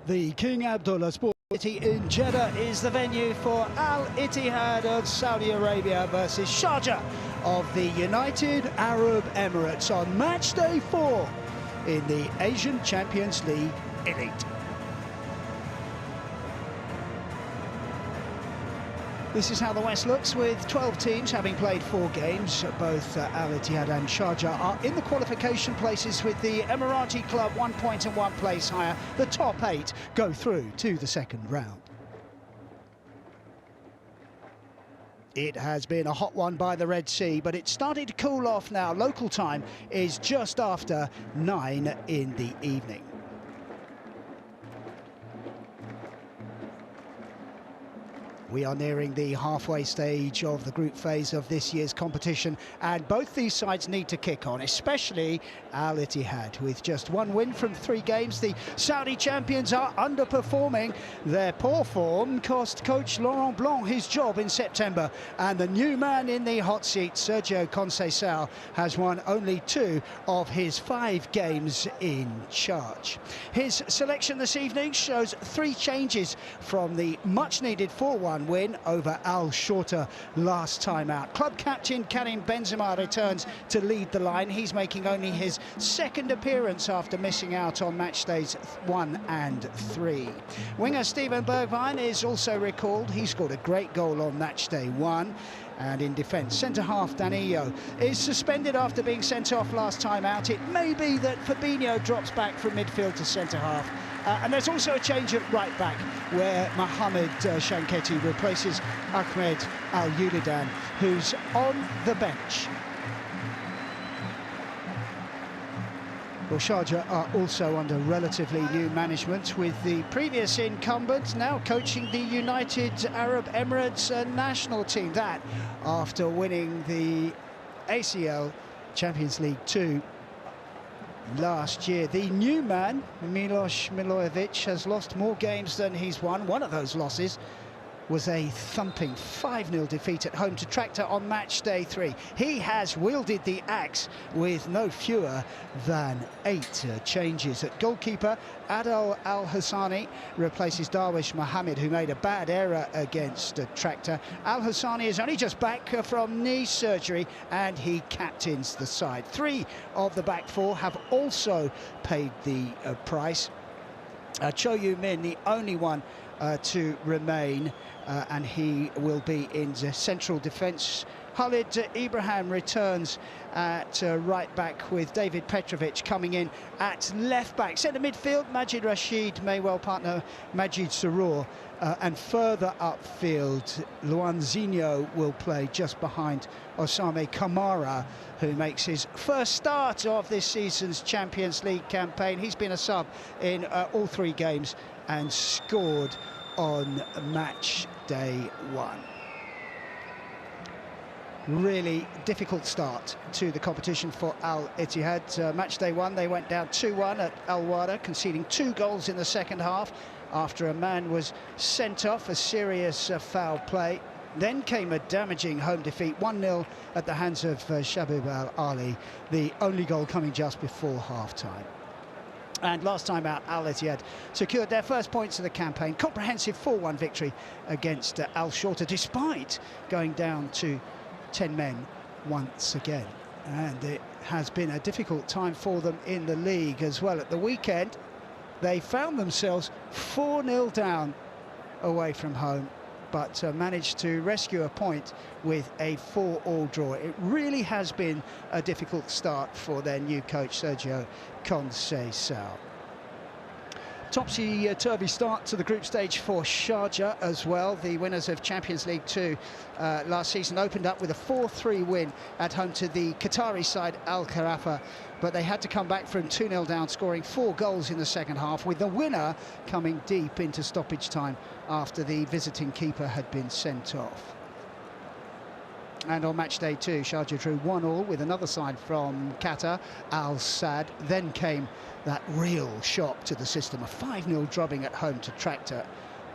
The King Abdullah Sports City in Jeddah is the venue for Al-Ittihad of Saudi Arabia versus Sharjah of the United Arab Emirates on match day 4 in the AFC Champions League Elite. This is how the West looks, with 12 teams having played 4 games. Both Al-Ittihad and Sharjah are in the qualification places, with the Emirati club 1 point and 1 place higher. The top 8 go through to the second round. It has been a hot one by the Red Sea, but it's starting to cool off now. Local time is just after 9 in the evening. We are nearing the halfway stage of the group phase of this year's competition, and both these sides need to kick on, especially Al-Ittihad. With just 1 win from 3 games, the Saudi champions are underperforming. Their poor form cost coach Laurent Blanc his job in September, and the new man in the hot seat, Sergio Conceição, has won only 2 of his 5 games in charge. His selection this evening shows 3 changes from the much-needed 4-1 win over Al-Sharjah last time out. Club captain Karim Benzema returns to lead the line. He's making only his 2nd appearance after missing out on match days 1 and 3. Winger Steven Bergwijn is also recalled. He scored a great goal on match day 1. And in defence, centre-half Danilo is suspended after being sent off last time out. It may be that Fabinho drops back from midfield to centre-half. And there's also a change at right-back, where Mohamed Shanketi replaces Ahmed Al-Yulidan, who's on the bench. Well, Sharjah are also under relatively new management, with the previous incumbent now coaching the United Arab Emirates national team. That after winning the ACL Champions League 2 last year. The new man, Milos Milojevic, has lost more games than he's won. One of those losses was a thumping 5-0 defeat at home to Tractor on match day 3. He has wielded the axe with no fewer than 8 changes. At goalkeeper, Adel Al-Hassani replaces Darwish Mohammed, who made a bad error against Tractor. Al-Hassani is only just back from knee surgery, and he captains the side. 3 of the back 4 have also paid the price. Cho Yu-min, the only one to remain, and he will be in the central defence. Khalid Ibrahim returns at right back, with David Petrovic coming in at left back. Centre midfield, Majid Rashid may well partner Majid Sarur, and further upfield, Luanzinho will play just behind Osame Kamara, who makes his first start of this season's Champions League campaign. He's been a sub in all 3 games and scored on match day 1. Really difficult start to the competition for Al-Ittihad. Match day 1, they went down 2-1 at Al Wada, conceding 2 goals in the second half after a man was sent off, a serious foul play. Then came a damaging home defeat, 1-0 at the hands of Shabib Al-Ali, the only goal coming just before half-time. And last time out, Al-Ittihad secured their first points of the campaign. Comprehensive 4-1 victory against Al-Sharjah, despite going down to 10 men once again. And it has been a difficult time for them in the league as well. At the weekend, they found themselves 4-0 down away from home, but managed to rescue a point with a 4-4 draw. It really has been a difficult start for their new coach, Sergio Conceição. Topsy-turvy start to the group stage for Sharjah as well. The winners of Champions League 2 last season opened up with a 4-3 win at home to the Qatari side Al Kharafa, but they had to come back from 2-0 down, scoring 4 goals in the second half, with the winner coming deep into stoppage time after the visiting keeper had been sent off. And on match day 2, Sharjah drew 1-1 with another side from Qatar, Al Sadd. Then came that real shock to the system, a 5-0 drubbing at home to Tractor.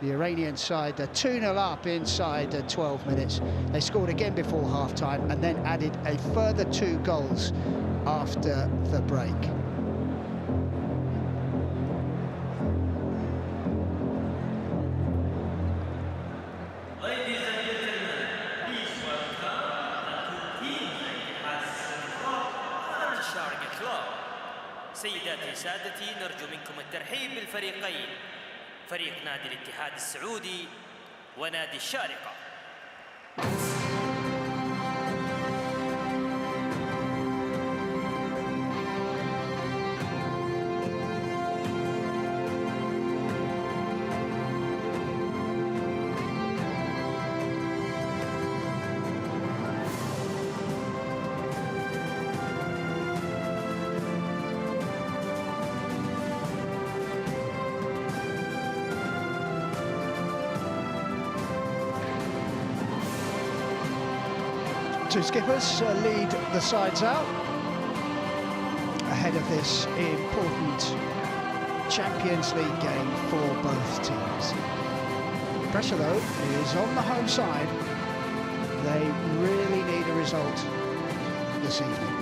The Iranian side 2-0 up inside 12 minutes. They scored again before half-time and then added a further 2 goals after the break. سادتي نرجو منكم الترحيب بالفريقين، فريق نادي الاتحاد السعودي ونادي الشارقة. Two skippers lead the sides out ahead of this important Champions League game for both teams. Pressure, though, is on the home side. They really need a result this evening.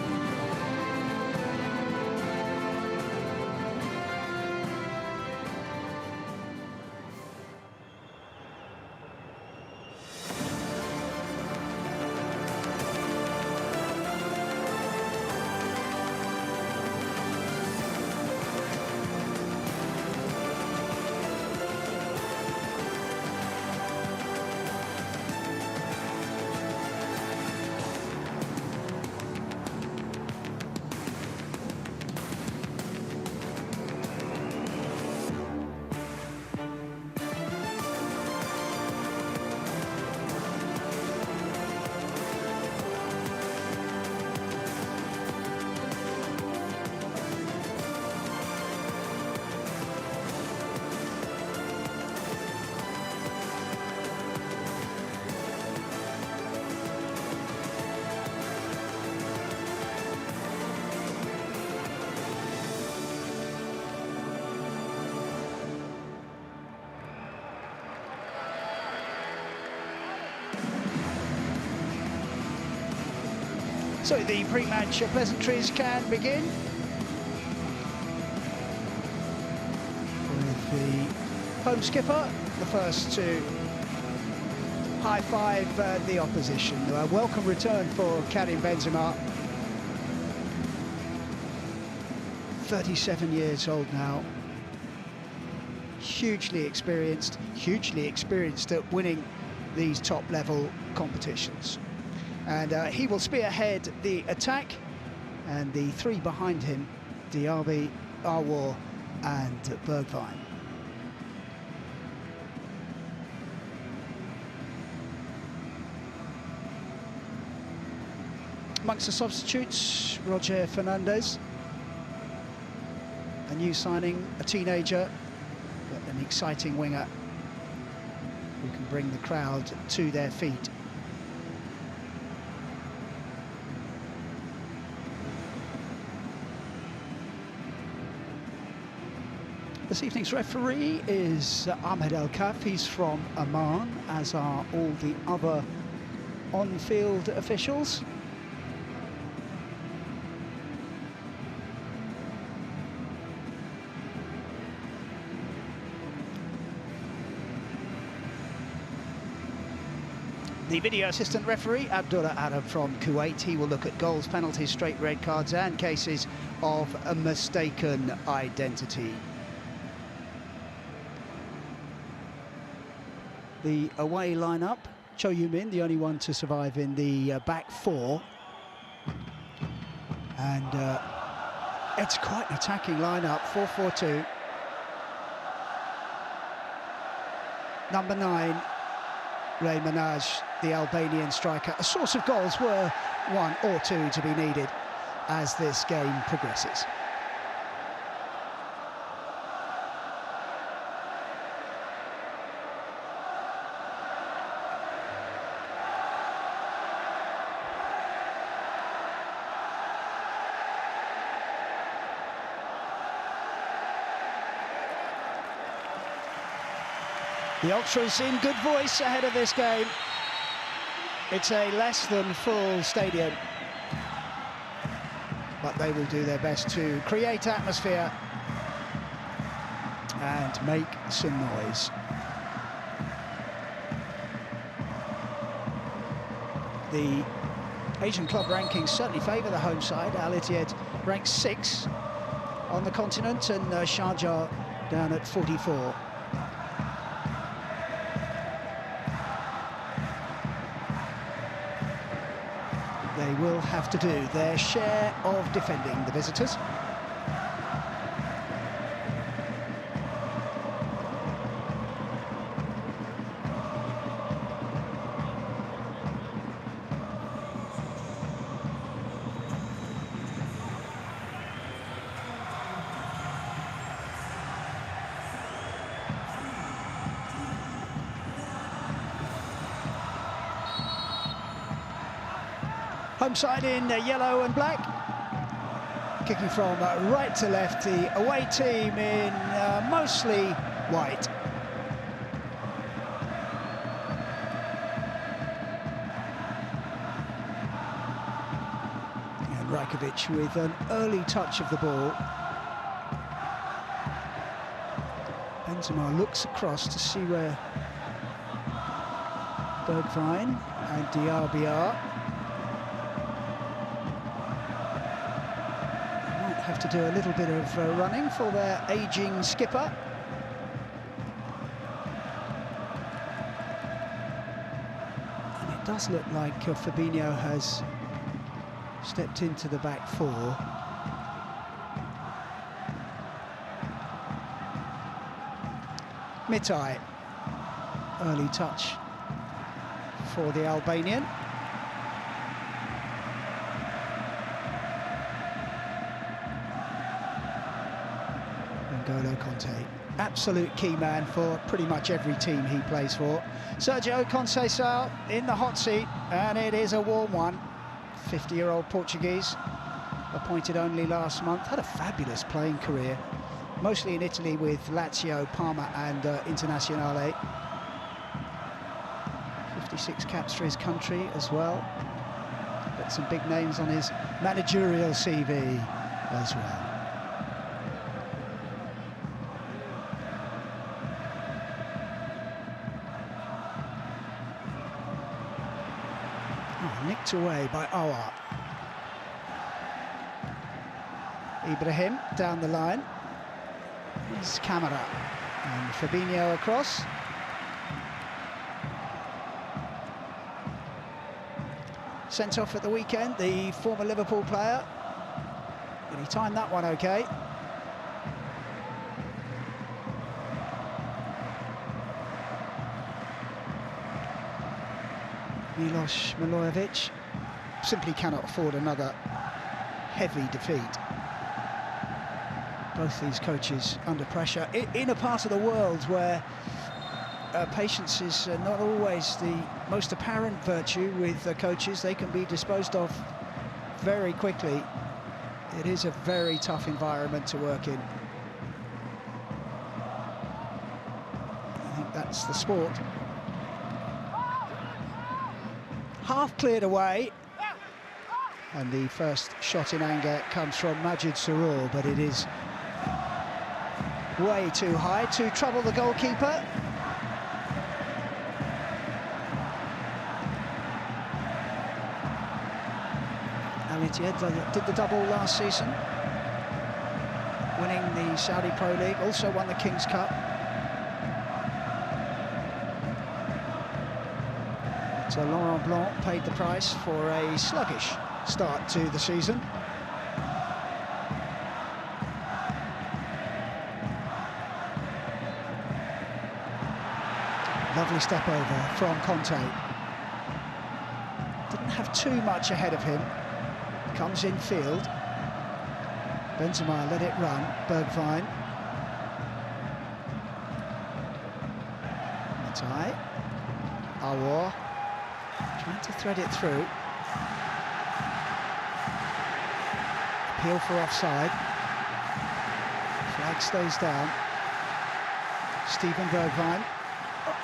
So the pre-match pleasantries can begin with the home skipper, the first to high-five the opposition. A welcome return for Karim Benzema. 37 years old now. Hugely experienced at winning these top-level competitions. And he will spearhead the attack, and the three behind him, Diaby, Arwar and Bergwijn. Amongst the substitutes, Roger Fernandez, a new signing, a teenager, but an exciting winger who can bring the crowd to their feet. This evening's referee is Ahmed El Kaf. He's from Oman, as are all the other on-field officials. The video assistant referee, Abdullah Arab from Kuwait. He will look at goals, penalties, straight red cards and cases of a mistaken identity. The away lineup, Cho Yu-min, the only one to survive in the back four. And it's quite an attacking lineup, 4-4-2. Number 9, Ray Manaj, the Albanian striker. A source of goals were 1 or 2 to be needed as this game progresses. The Ultras in good voice ahead of this game. It's a less than full stadium, but they will do their best to create atmosphere and make some noise. The Asian club rankings certainly favour the home side. Al-Ittihad ranks 6th, on the continent, and Sharjah down at 44. They will have to do their share of defending, the visitors. Home side in yellow and black. Kicking from right to left, the away team in mostly white. And Rajkovic with an early touch of the ball. Benzema looks across to see where Bergwijn and Diaby are. Have to do a little bit of running for their ageing skipper. And it does look like Fabinho has stepped into the back four. Mitai, early touch for the Albanian. N'Golo Kanté, absolute key man for pretty much every team he plays for. Sergio Conceição in the hot seat, and it is a warm one. 50-year-old Portuguese, appointed only last month, had a fabulous playing career, mostly in Italy with Lazio, Parma and Internazionale. 56 caps for his country as well. Got some big names on his managerial CV as well. Nicked away by Aouar. Ibrahim down the line. Here's Camara. And Fabinho across. Sent off at the weekend, the former Liverpool player. But he timed that one okay. Milos Milojevic simply cannot afford another heavy defeat. Both these coaches under pressure in a part of the world where patience is not always the most apparent virtue with coaches. They can be disposed of very quickly. It is a very tough environment to work in. I think that's the sport. Half cleared away, and the first shot in anger comes from Majid Sarur, but it is way too high to trouble the goalkeeper. Al-Ittihad did the double last season, winning the Saudi Pro League, also won the King's Cup. So Laurent Blanc paid the price for a sluggish start to the season. Lovely step over from Kanté. Didn't have too much ahead of him. Comes in field. Benzema let it run. Bergwijn. Mitai. Aouar. Trying to thread it through. Appeal for offside. Flag stays down. Steven Bergwijn.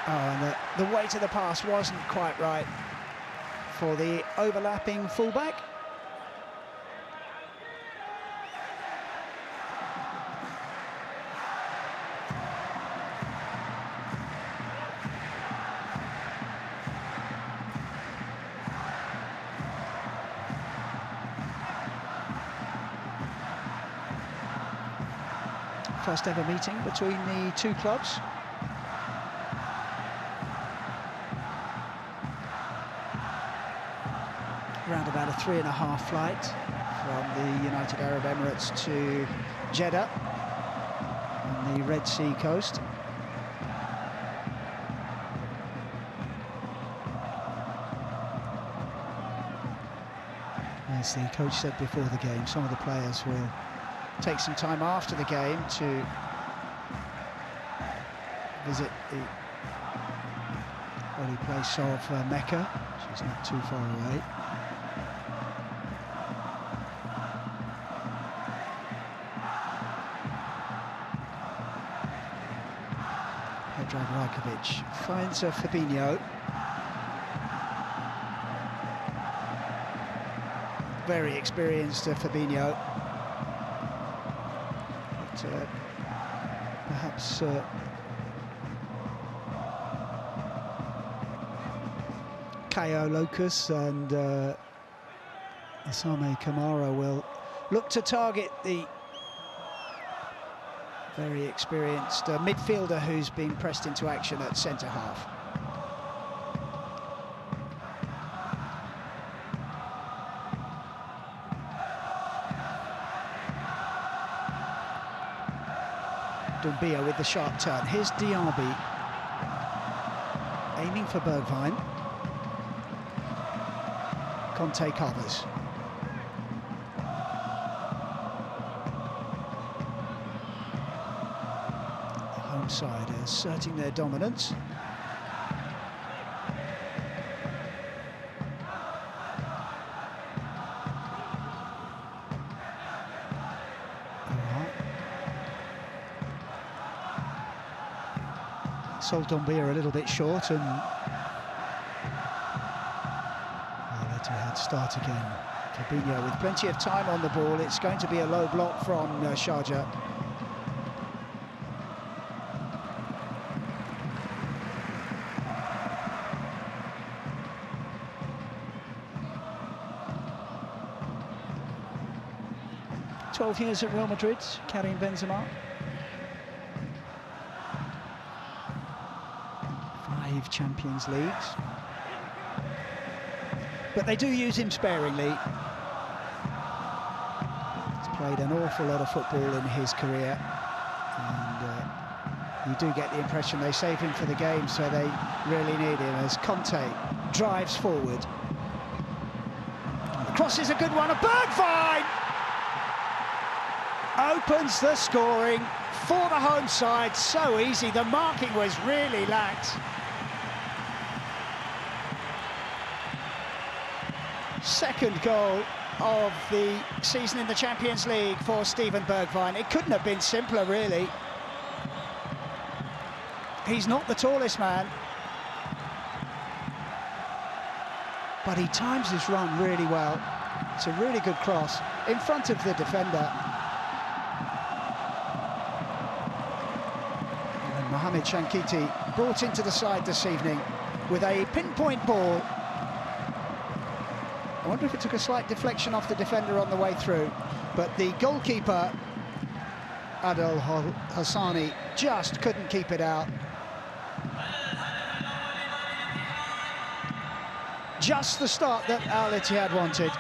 Oh, and the weight of the pass wasn't quite right for the overlapping fullback. first ever meeting between the two clubs. Around about a 3.5 flight from the United Arab Emirates to Jeddah on the Red Sea coast. As the coach said before the game, some of the players will take some time after the game to visit the holy place of Mecca, which is not too far away. Rajkovic finds Fabinho. Very experienced Fabinho. But, perhaps Caio Locus and Asame Kamara will look to target the very experienced midfielder who's been pressed into action at centre-half. Doumbia with the sharp turn. Here's Diaby aiming for Bergwijn. Conte covers. Side asserting their dominance. Sold Doumbia a little bit short, and Al-Ittihad start again. Fabinho with plenty of time on the ball. It's going to be a low block from Sharjah. "12 years at Real Madrid, carrying Benzema. 5 Champions Leagues. But they do use him sparingly. He's played an awful lot of football in his career, and you do get the impression they save him for the game, so they really need him as Conte drives forward. The cross is a good one, a Bergwijn! Opens the scoring for the home side. So easy, the marking was really lax. Second goal of the season in the Champions League for Steven Bergwijn. It couldn't have been simpler, really. He's not the tallest man, but he times his run really well. It's a really good cross in front of the defender. Mohamed Shankiti brought into the side this evening with a pinpoint ball. I wonder if it took a slight deflection off the defender on the way through, but the goalkeeper, Adel Hassani, just couldn't keep it out. Just the start that Al-Ittihad wanted.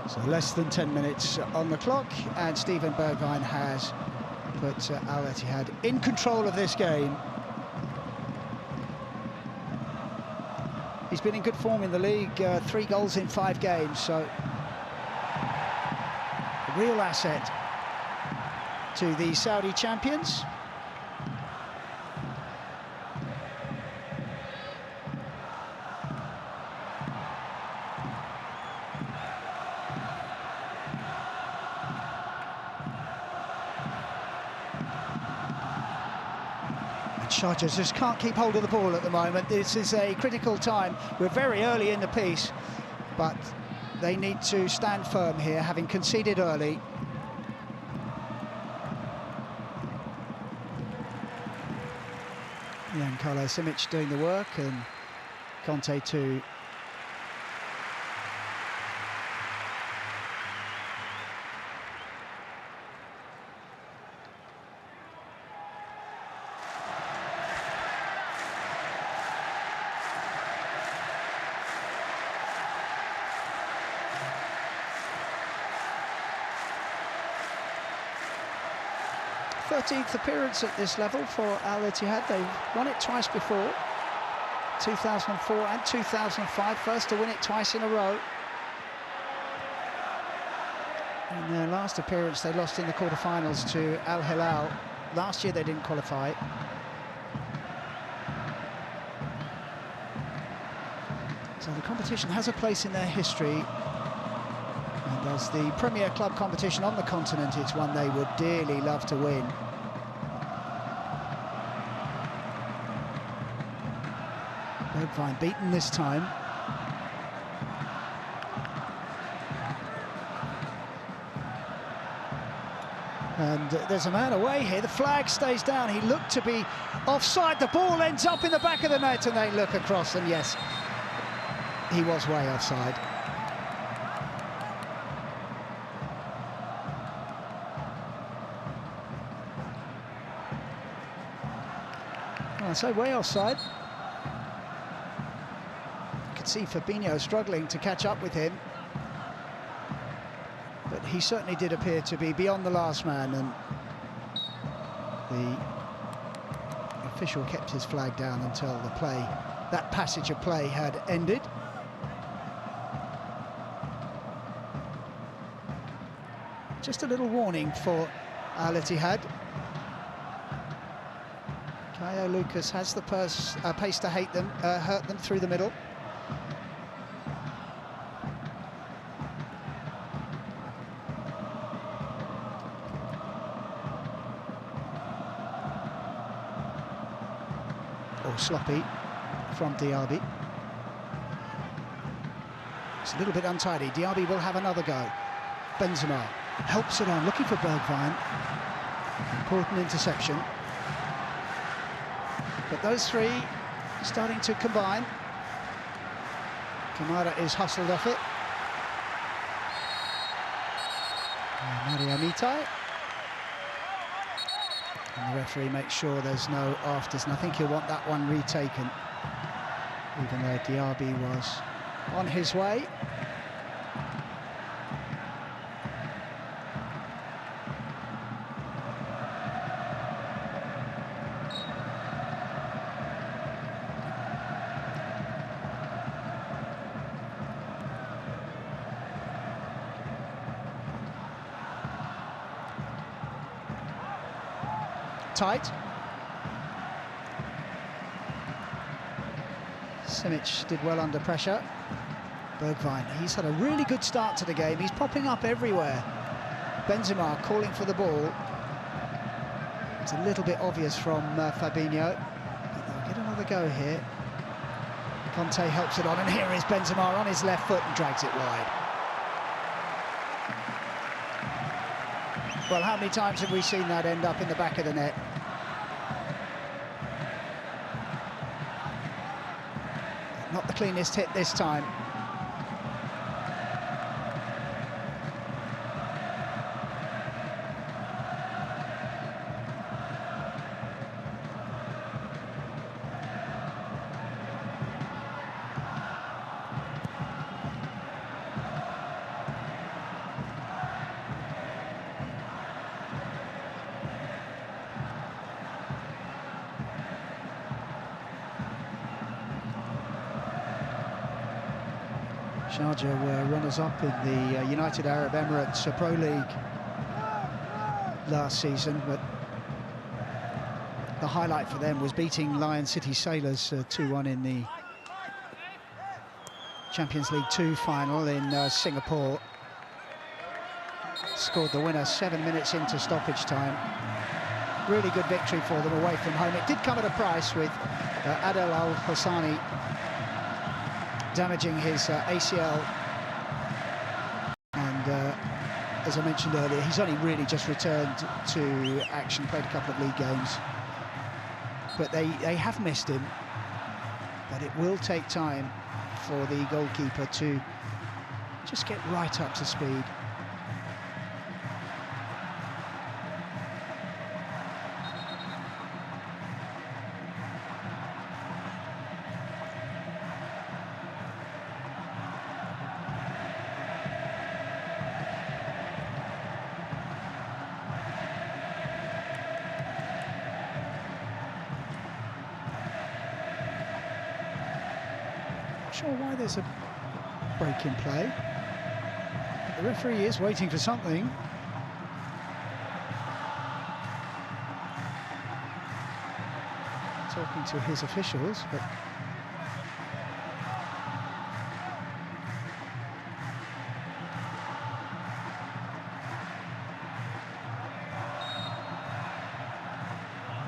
So less than 10 minutes on the clock, and Steven Bergwijn has put Al-Ittihad in control of this game. He's been in good form in the league, 3 goals in 5 games, so a real asset to the Saudi champions. Sharjah just can't keep hold of the ball at the moment. This is a critical time. We're very early in the piece, but they need to stand firm here, having conceded early. Carlo Simic doing the work, and Conte too. Thirteenth appearance at this level for Al-Ittihad. They've won it twice before, 2004 and 2005, first to win it twice in a row. In their last appearance, they lost in the quarterfinals to Al Hilal. Last year they didn't qualify. So the competition has a place in their history. And as the premier club competition on the continent, it's one they would dearly love to win. Bergwijn beaten this time. And there's a man away here. The flag stays down. He looked to be offside. The ball ends up in the back of the net, and they look across, and yes, he was way offside. Well, so way offside. You could see Fabinho struggling to catch up with him. But he certainly did appear to be beyond the last man, and the official kept his flag down until the play, that passage of play, had ended. Just a little warning for Al-Ittihad. Caio Lucas has the pace to hurt them through the middle. Oh, sloppy from Diaby. It's a little bit untidy. Diaby will have another go. Benzema helps it on, looking for Bergwijn. Important interception. But those three starting to combine. Kamara is hustled off it. Mario Mitai. And the referee makes sure there's no afters, and I think he'll want that one retaken, even though Diaby was on his way. Tight. Simic did well under pressure. Bergwijn, he's had a really good start to the game. He's popping up everywhere. Benzema calling for the ball. It's a little bit obvious from Fabinho. But they'll get another go here. Conte helps it on, and here is Benzema on his left foot and drags it wide. Well, how many times have we seen that end up in the back of the net? Not the cleanest hit this time. Sharjah were runners-up in the United Arab Emirates Pro League last season, but the highlight for them was beating Lion City Sailors 2-1 in the Champions League 2 final in Singapore. Scored the winner 7 minutes into stoppage time. Really good victory for them away from home. It did come at a price, with Adel Al-Hossani damaging his ACL, and as I mentioned earlier, he's only really just returned to action, played a couple of league games. but they have missed him. But it will take time for the goalkeeper to just get right up to speed. Not sure why there's a break in play. The referee is waiting for something. Talking to his officials, but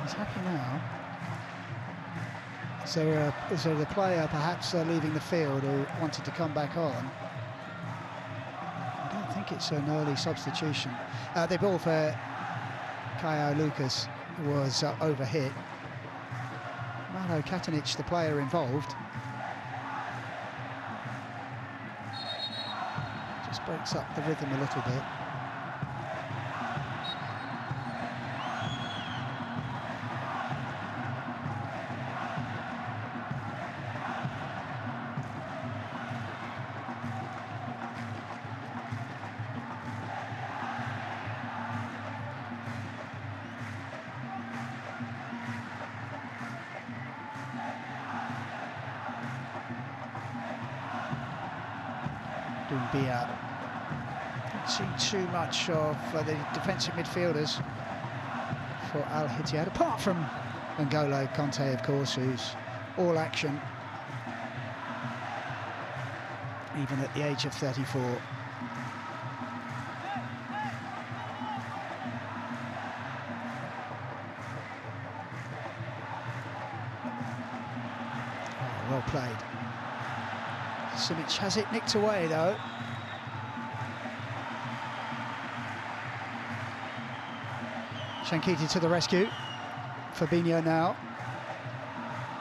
he's happy now. Is there the player perhaps leaving the field who wanted to come back on? I don't think it's an early substitution. The ball for Caio Lucas was overhit. Maro Katanic, the player involved, just breaks up the rhythm a little bit. Doumbia. Don't see too much of the defensive midfielders for Al-Ittihad, apart from N'Golo Kanté, of course, who's all action, even at the age of 34. Oh, well played. Simic has it nicked away, though. Shankiti to the rescue. Fabinho now.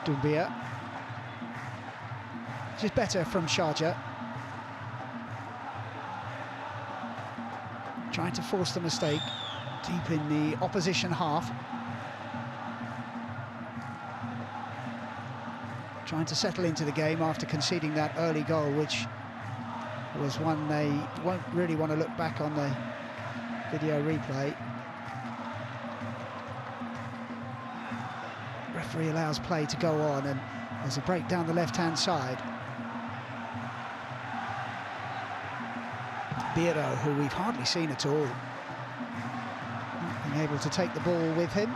Doumbia. Which is better from Sharjah. Trying to force the mistake deep in the opposition half. Trying to settle into the game after conceding that early goal, which was one they won't really want to look back on the video replay. Referee allows play to go on, and there's a break down the left-hand side. Biro, who we've hardly seen at all, not being able to take the ball with him,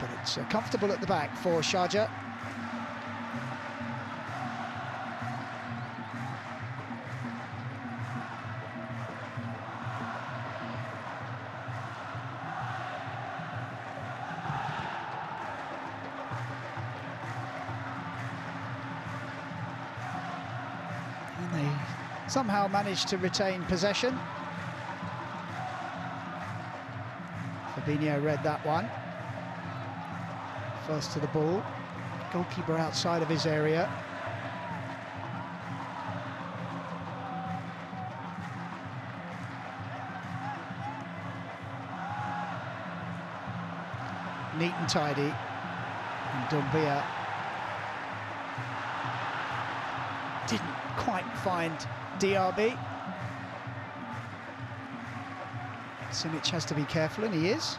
but it's comfortable at the back for Sharjah. They somehow managed to retain possession. Fabinho read that one. First to the ball. Goalkeeper outside of his area. Neat and tidy. And Doumbia didn't quite find DRB. Simic has to be careful, and he is.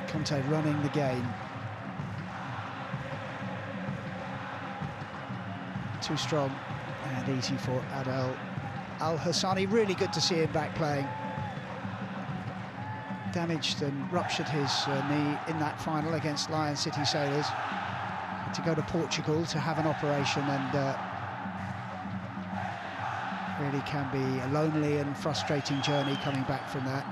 Conte running the game. Too strong and easy for Adel Al-Hassani. Really good to see him back playing. Damaged and ruptured his knee in that final against Lion City Sailors. Had to go to Portugal to have an operation, and really can be a lonely and frustrating journey coming back from that.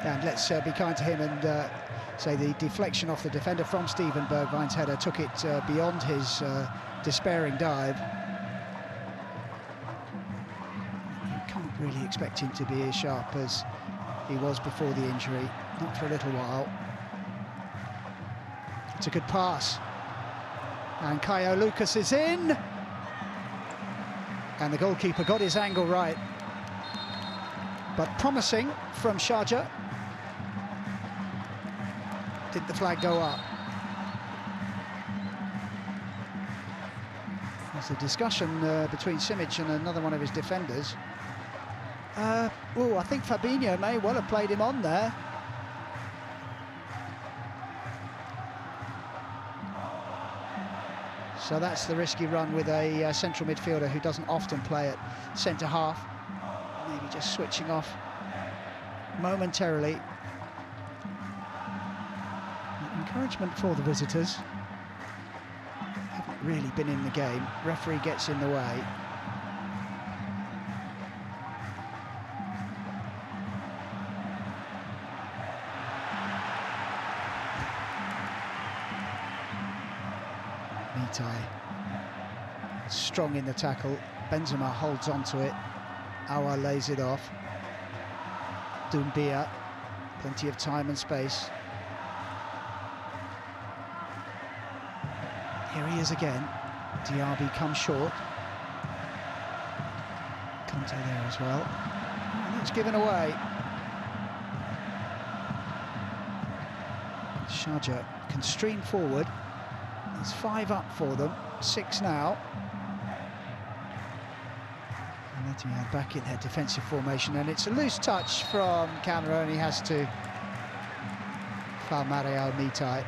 And let's be kind to him and say the deflection off the defender from Steven Bergwijn's header took it beyond his despairing dive. You can't really expect him to be as sharp as he was before the injury, not for a little while. It's a good pass. And Caio Lucas is in. And the goalkeeper got his angle right. But promising from Sharjah. Did the flag go up? There's a discussion between Simic and another one of his defenders. Oh, I think Fabinho may well have played him on there. So that's the risky run with a central midfielder who doesn't often play at centre-half. Maybe just switching off momentarily. Encouragement for the visitors. Haven't really been in the game. Referee gets in the way. Strong in the tackle. Benzema holds on to it. Aouar lays it off. Doumbia, plenty of time and space. Here he is again. Diaby comes short. Conte there as well. And that's given away. Sharjah can stream forward. There's 5 up for them, 6 now. And Ittihad back in their defensive formation, and it's a loose touch from Cameroon. He has to foul Mario Mitai.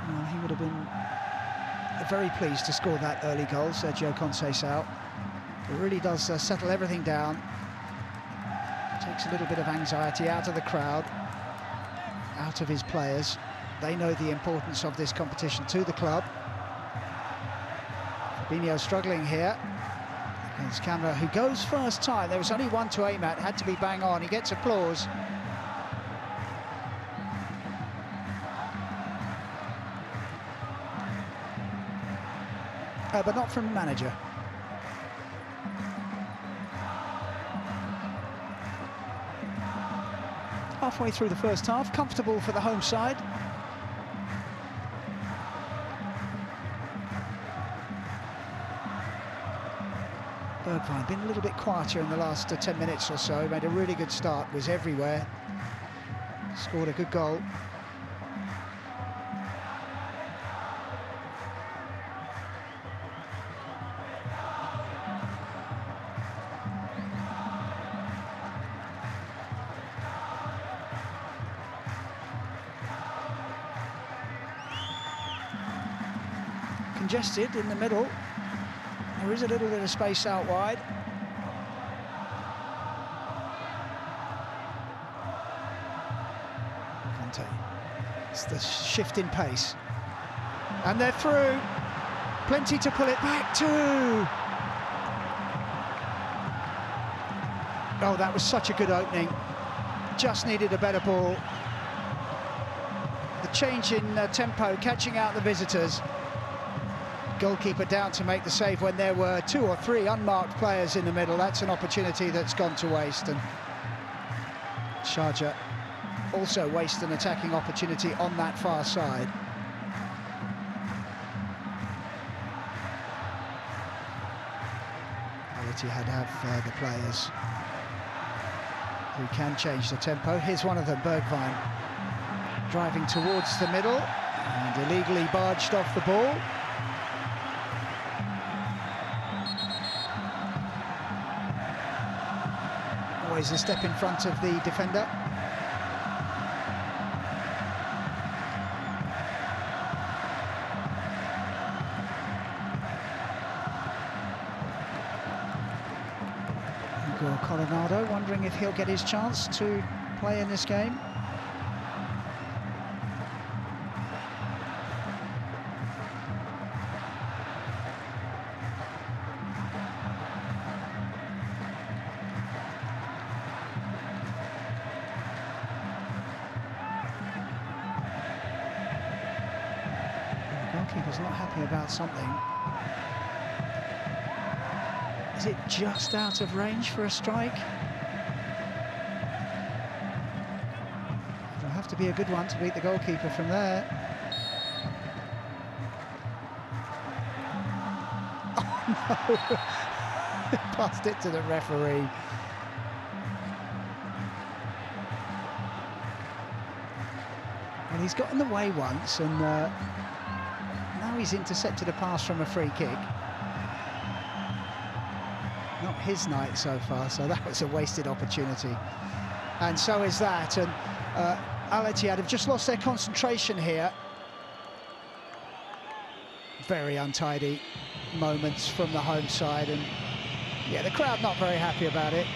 Well, he would have been very pleased to score that early goal, Sergio Conceição. It really does settle everything down. Takes a little bit of anxiety out of the crowd, out of his players. They know the importance of this competition to the club. Fabinho struggling here against Camera, who goes first time. There was only one to aim at, had to be bang on. He gets applause. But not from the manager. Halfway through the first half, comfortable for the home side. Bergwijn been a little bit quieter in the last 10 minutes or so. Made a really good start, was everywhere. Scored a good goal. Congested in the middle. There is a little bit of space out wide. Conte. It's the shift in pace. And they're through. Plenty to pull it back to. Oh, that was such a good opening. Just needed a better ball. The change in tempo, catching out the visitors. Goalkeeper down to make the save when there were 2 or 3 unmarked players in the middle. That's an opportunity that's gone to waste, and Sharjah also waste an attacking opportunity on that far side. Al-Ittihad have the players who can change the tempo. Here's one of them, Bergwijn, driving towards the middle and illegally barged off the ball. Always a step in front of the defender. Igor Coronado wondering if he'll get his chance to play in this game. Goalkeeper's not happy about something. Is it just out of range for a strike? It'll have to be a good one to beat the goalkeeper from there. Oh no! He passed it to the referee. Well, he's got in the way once, and now he's intercepted a pass from a free kick. Not his night so far, so that was a wasted opportunity. And so is that, and Al-Ittihad have just lost their concentration here. Very untidy moments from the home side, and yeah, the crowd not very happy about it.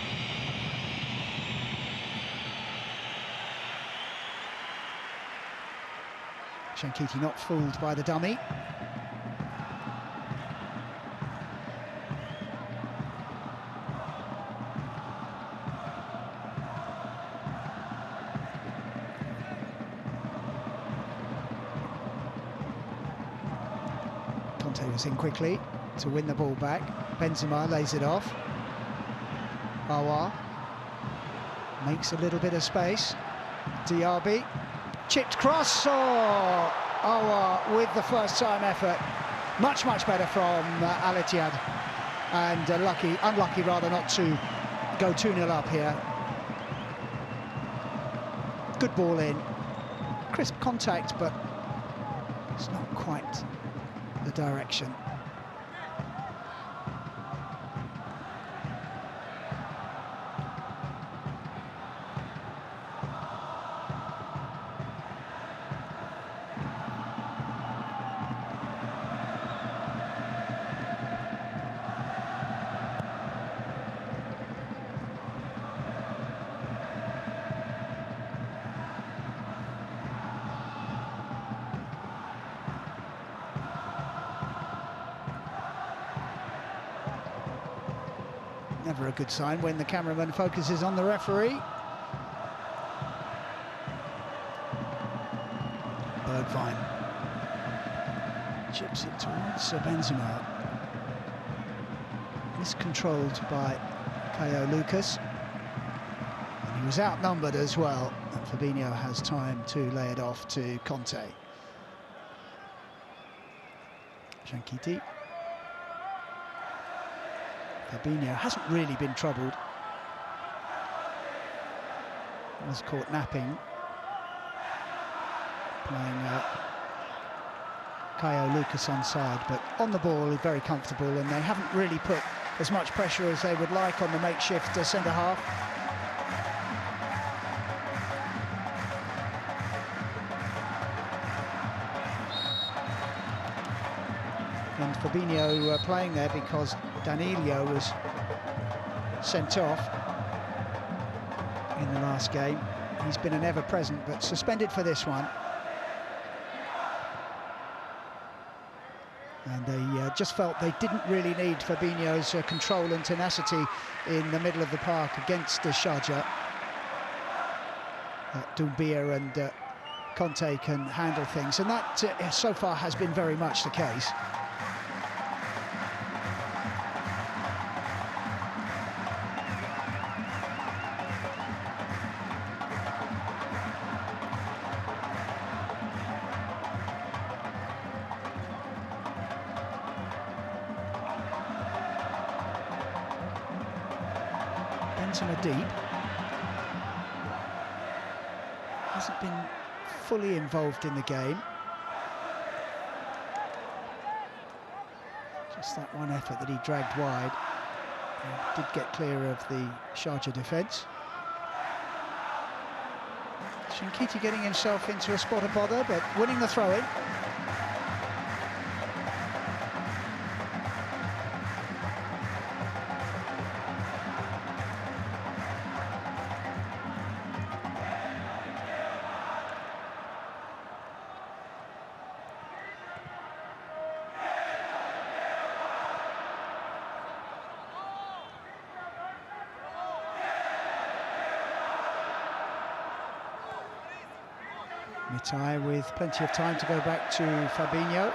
Shankiti not fooled by the dummy. Conte was in quickly to win the ball back. Benzema lays it off. Aouar makes a little bit of space. Diaby, chipped cross. Oh, Aouar with the first time effort. Much better from Al-Ittihad, and unlucky rather not to go 2-0 up here. Good ball in, crisp contact, but it's not quite the direction. Never a good sign when the cameraman focuses on the referee. Bergwijn chips it towards Benzema. Miscontrolled by Caio Lucas. And he was outnumbered as well. And Fabinho has time to lay it off to Conte. Shankiti. Fabinho hasn't really been troubled. Was caught napping. Playing Caio Lucas onside, but on the ball very comfortable, and they haven't really put as much pressure as they would like on the makeshift centre-half. And Fabinho playing there because Danilo was sent off in the last game. He's been an ever-present, but suspended for this one. And they just felt they didn't really need Fabinho's control and tenacity in the middle of the park against Sharjah. Doumbia and Conte can handle things, and that so far has been very much the case. Benzema deep. Hasn't been fully involved in the game. Just that one effort that he dragged wide. Did get clear of the Sharjah defence. Shankiti getting himself into a spot of bother, but winning the throw-in. Mitai with plenty of time to go back to Fabinho.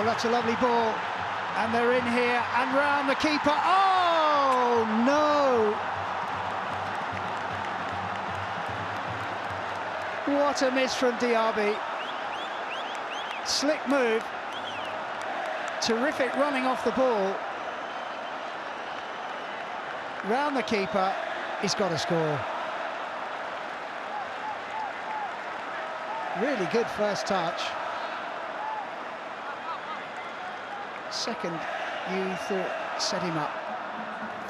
Oh, that's a lovely ball. And they're in here and round the keeper. Oh, no! What a miss from Diaby. Slick move. Terrific running off the ball. Round the keeper. He's got to score. Really good first touch. Second, you thought set him up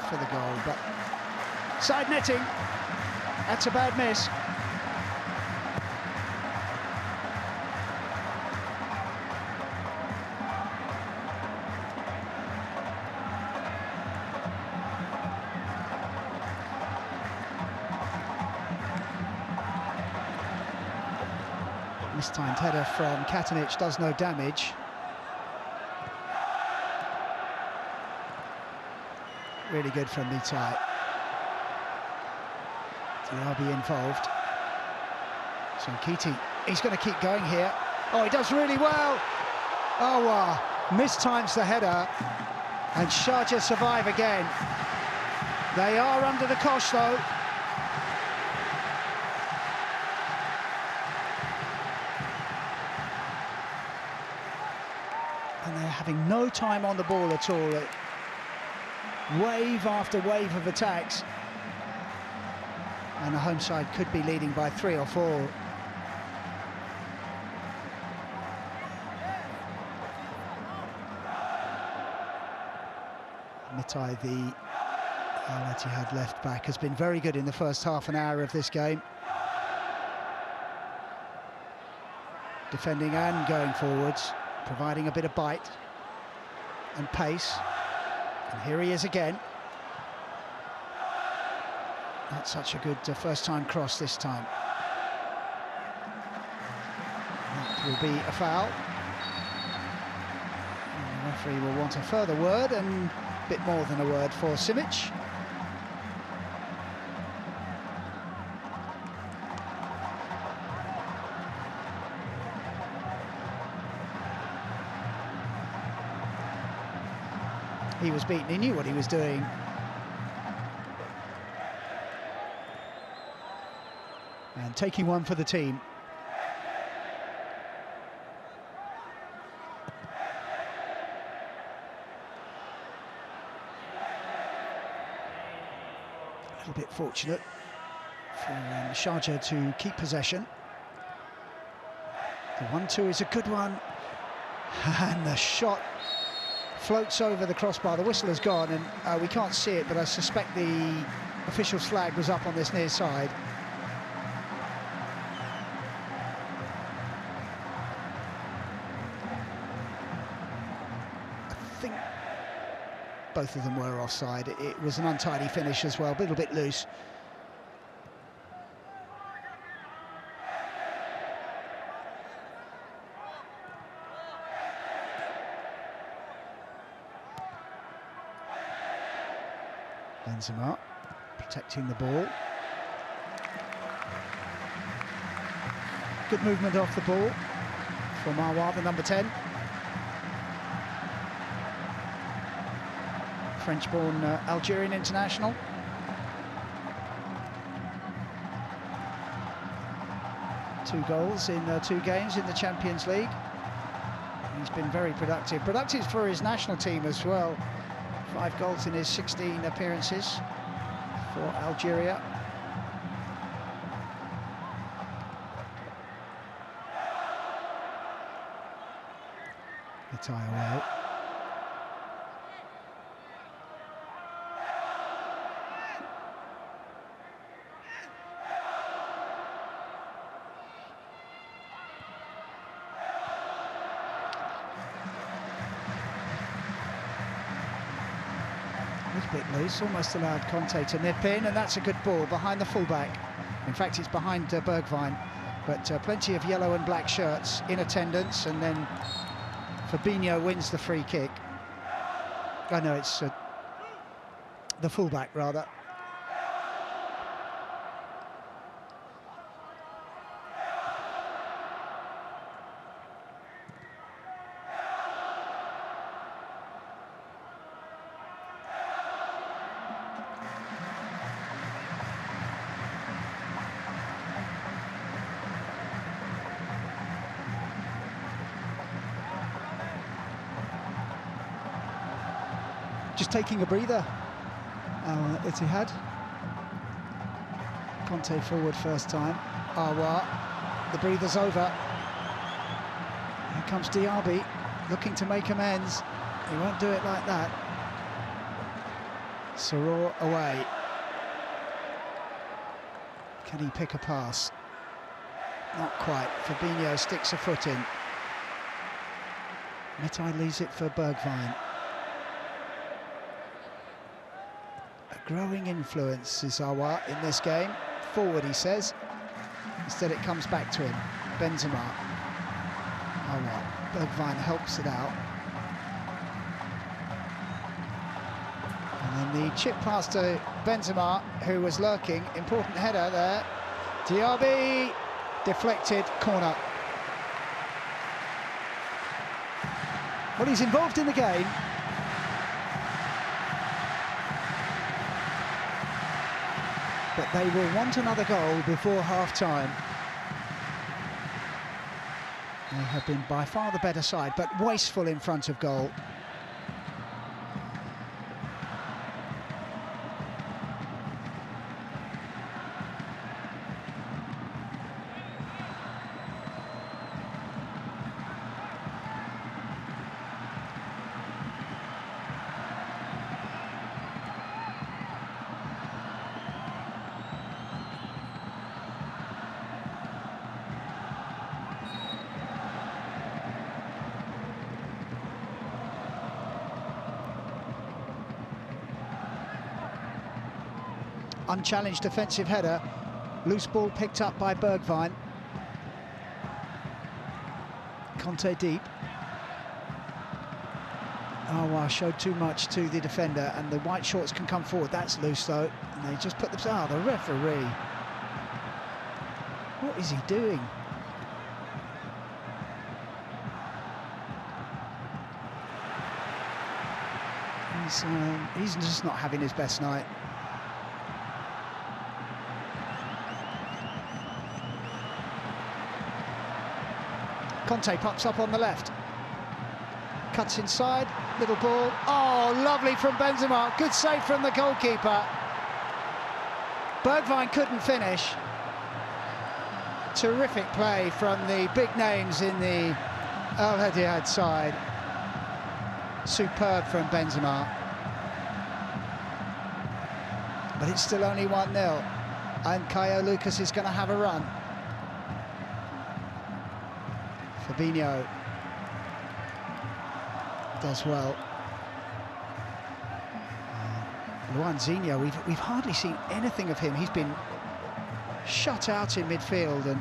for the goal, but side netting. That's a bad miss. Mistimed header from Katanic does no damage. Really good from Ittihad. Diaby involved. So Nkiti, he's going to keep going here. Oh, he does really well. Oh, mistimes the header. And Sharjah survive again. They are under the cosh, though. And they're having no time on the ball at all. Wave after wave of attacks. And the home side could be leading by 3 or 4. Mitai, the Al-Ittihad left back, has been very good in the first half an hour of this game. Defending and going forwards, providing a bit of bite and pace. And here he is again. Not such a good first-time cross this time. That will be a foul. And the referee will want a further word, and a bit more than a word for Simic. He was beaten, he knew what he was doing. And taking one for the team. A little bit fortunate for Sharjah to keep possession. The 1-2 is a good one. And the shot floats over the crossbar. The whistle has gone, and we can't see it, but I suspect the official's flag was up on this near side. I think both of them were offside. It was an untidy finish as well, a little bit loose. Benzema protecting the ball. Good movement off the ball from Marwa, the number 10. French-born Algerian international. Two goals in 2 games in the Champions League. He's been very productive. Productive for his national team as well. 5 goals in his 16 appearances for Algeria. Ittihad well. A bit loose, almost allowed Conte to nip in, and that's a good ball behind the fullback. In fact, it's behind Bergwijn, but plenty of yellow and black shirts in attendance, and then Fabinho wins the free kick. Oh no, it's the fullback rather. Just taking a breather. Ittihad. Conte forward first time. Aouar, the breather's over. Here comes Diaby, looking to make amends. He won't do it like that. Saror away. Can he pick a pass? Not quite. Fabinho sticks a foot in. Metai leaves it for Bergwijn. A growing influence is Aouar in this game. Forward, he says. Instead, it comes back to him. Benzema. Aouar. Bergwijn helps it out. And then the chip pass to Benzema, who was lurking. Important header there. Diaby, deflected, corner. Well, he's involved in the game. But they will want another goal before half-time. They have been by far the better side, but wasteful in front of goal. Unchallenged defensive header, loose ball picked up by Bergwijn. Conte deep. Aouar showed too much to the defender, and the white shorts can come forward. That's loose though, and they just put the the referee. What is he doing? He's just not having his best night. Conte pops up on the left, cuts inside, little ball. Oh, lovely from Benzema, good save from the goalkeeper. Bergwijn couldn't finish. Terrific play from the big names in the Al-Ittihad side. Superb from Benzema. But it's still only 1-0, and Caio Lucas is going to have a run. Fabinho does well. Luanzinho, we've hardly seen anything of him. He's been shut out in midfield, and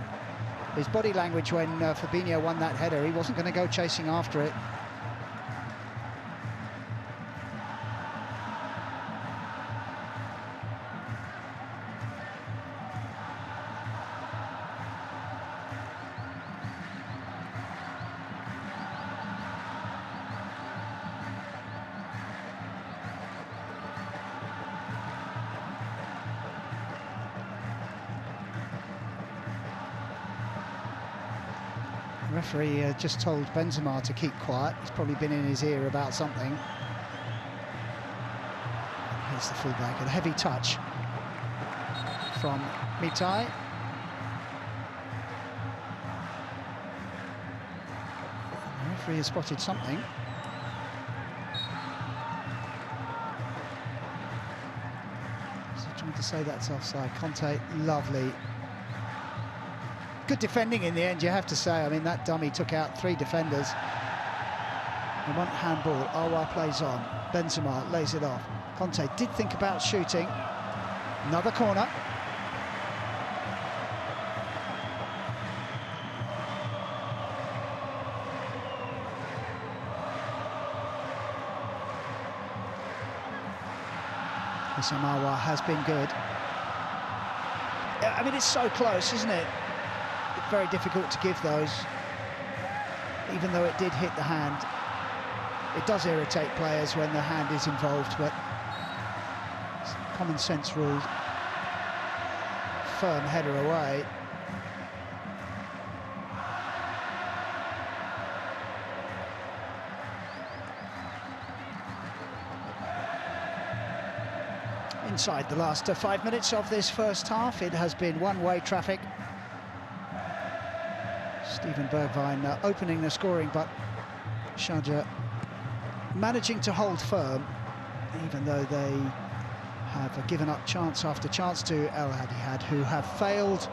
his body language when Fabinho won that header, he wasn't going to go chasing after it. The referee just told Benzema to keep quiet. He's probably been in his ear about something. Here's the fullback, a heavy touch from Metai. The referee has spotted something. So trying to say that's offside. Conte, lovely. Good defending in the end, you have to say. I mean, that dummy took out 3 defenders. And 1 handball. Aouar plays on. Benzema lays it off. Conte did think about shooting. Another corner. Aouar has been good. I mean, it's so close, isn't it? Very difficult to give those, even though it did hit the hand. It does irritate players when the hand is involved, but common sense ruled. Firm header away. Inside the last 5 minutes of this first half, it has been one-way traffic. Steven Bergwijn opening the scoring, but Sharjah managing to hold firm, even though they have given up chance after chance to Al-Ittihad, who have failed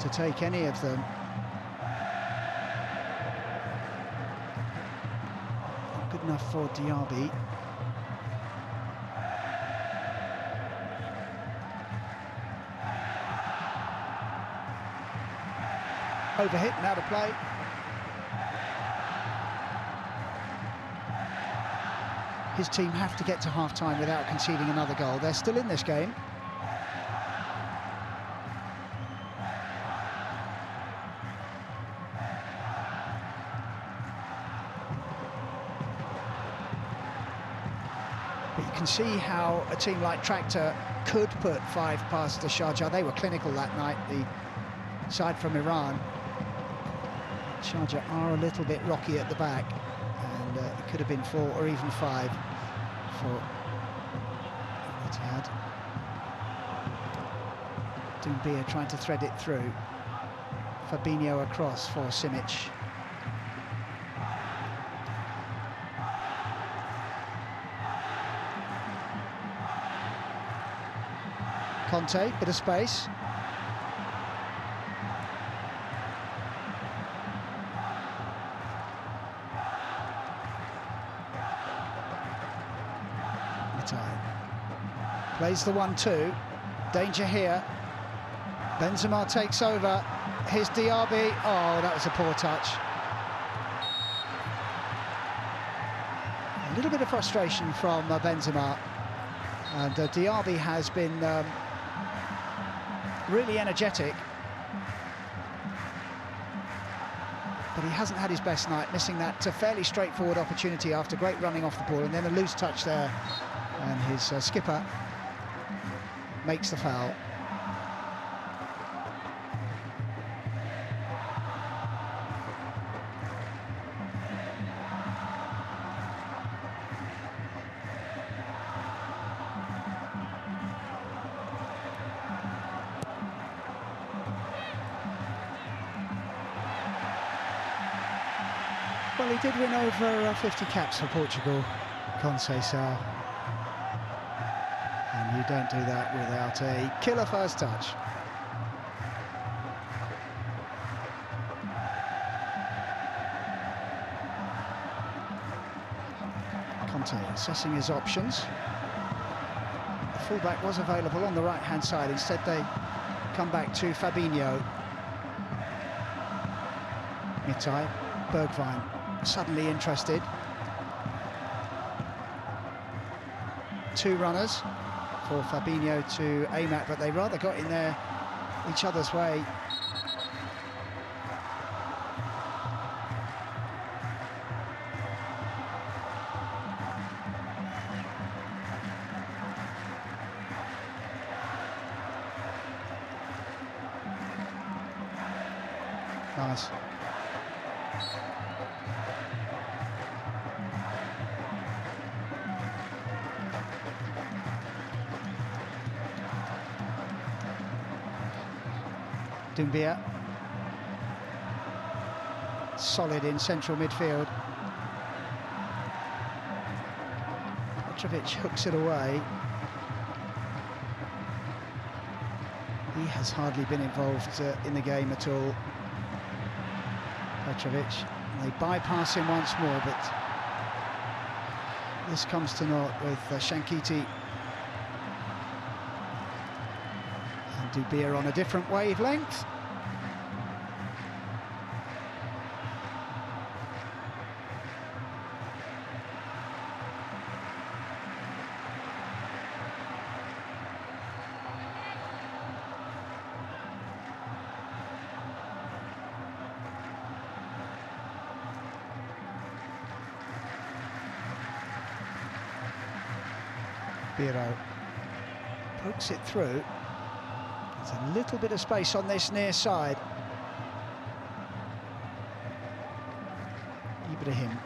to take any of them. Not good enough for Diaby. Overhit and out of play. His team have to get to half-time without conceding another goal. They're still in this game. But you can see how a team like Tractor could put 5 past the Sharjah. They were clinical that night, the side from Iran. Sharjah are a little bit rocky at the back, and it could have been 4 or even 5 for Ittihad. Doumbia trying to thread it through. Fabinho across for Simic. Conte, bit of space. Plays the 1-2. Danger here. Benzema takes over. Here's Diaby. Oh, that was a poor touch. A little bit of frustration from Benzema. And Diaby has been really energetic. But he hasn't had his best night, missing that fairly straightforward opportunity after great running off the ball, and then a loose touch there. And his skipper makes the foul. Well, he did win over 50 caps for Portugal, Conceição. And you don't do that without a killer first touch. Conte assessing his options. The fullback was available on the right-hand side. Instead, they come back to Fabinho. Mitai, Bergwijn suddenly interested. 2 runners for Fabinho to aim at, but they rather got in there each other's way. Nice. Doumbia, solid in central midfield. Petrovic hooks it away. He has hardly been involved in the game at all. Petrovic, they bypass him once more, but this comes to naught with Shankiti and Doumbia on a different wavelength. Biro pokes it through. There's a little bit of space on this near side. Ibrahim.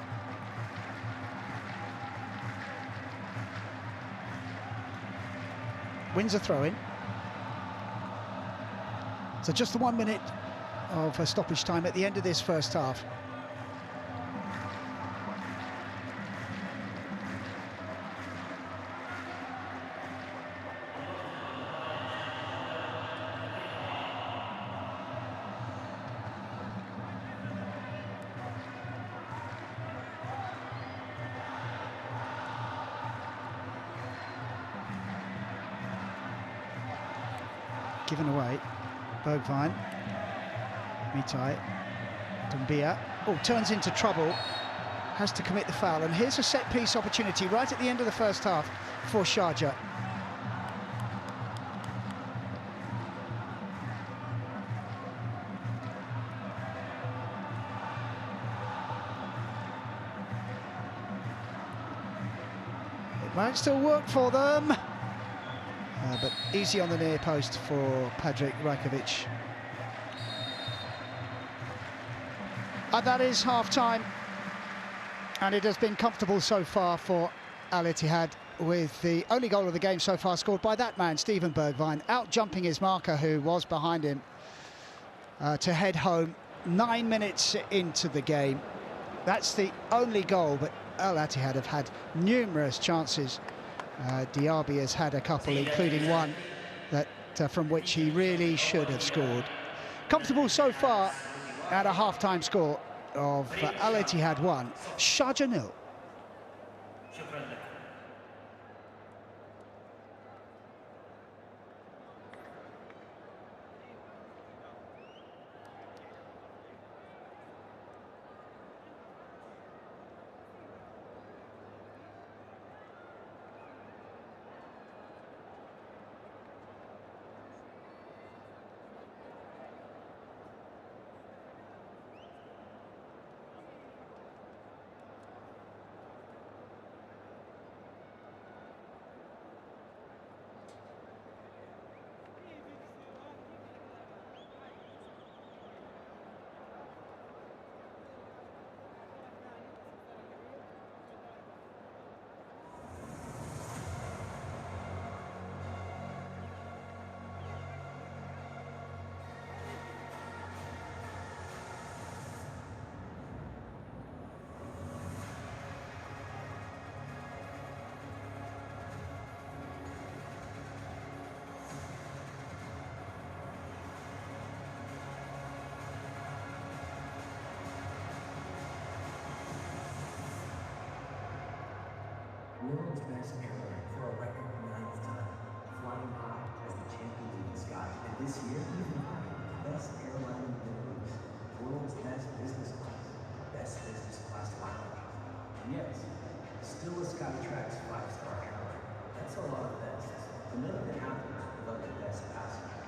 wins a throw-in. So just the 1 minute of stoppage time at the end of this first half. Given away, Bergwijn, Mitai, Dumbia, turns into trouble, has to commit the foul, and here's a set-piece opportunity right at the end of the first half for Sharjah. It might still work for them. But easy on the near post for Padrik Rajkovic. And that is half-time. And it has been comfortable so far for Al-Ittihad, with the only goal of the game so far scored by that man, Steven Bergwijn, out-jumping his marker who was behind him to head home 9 minutes into the game. That's the only goal, but Al-Ittihad have had numerous chances. Diaby has had a couple, including one that from which he really should have scored. Comfortable so far at a half-time score of Al-Ittihad 1, Sharjah 0. World's best airline for a record 9th time, flying high as the champions in the sky, and this year even higher, best airline in the Middle East, world's best business class lounge. And yes, still a Skytrax 5-star airline. That's a lot of bests, but none of it happens without the best passenger.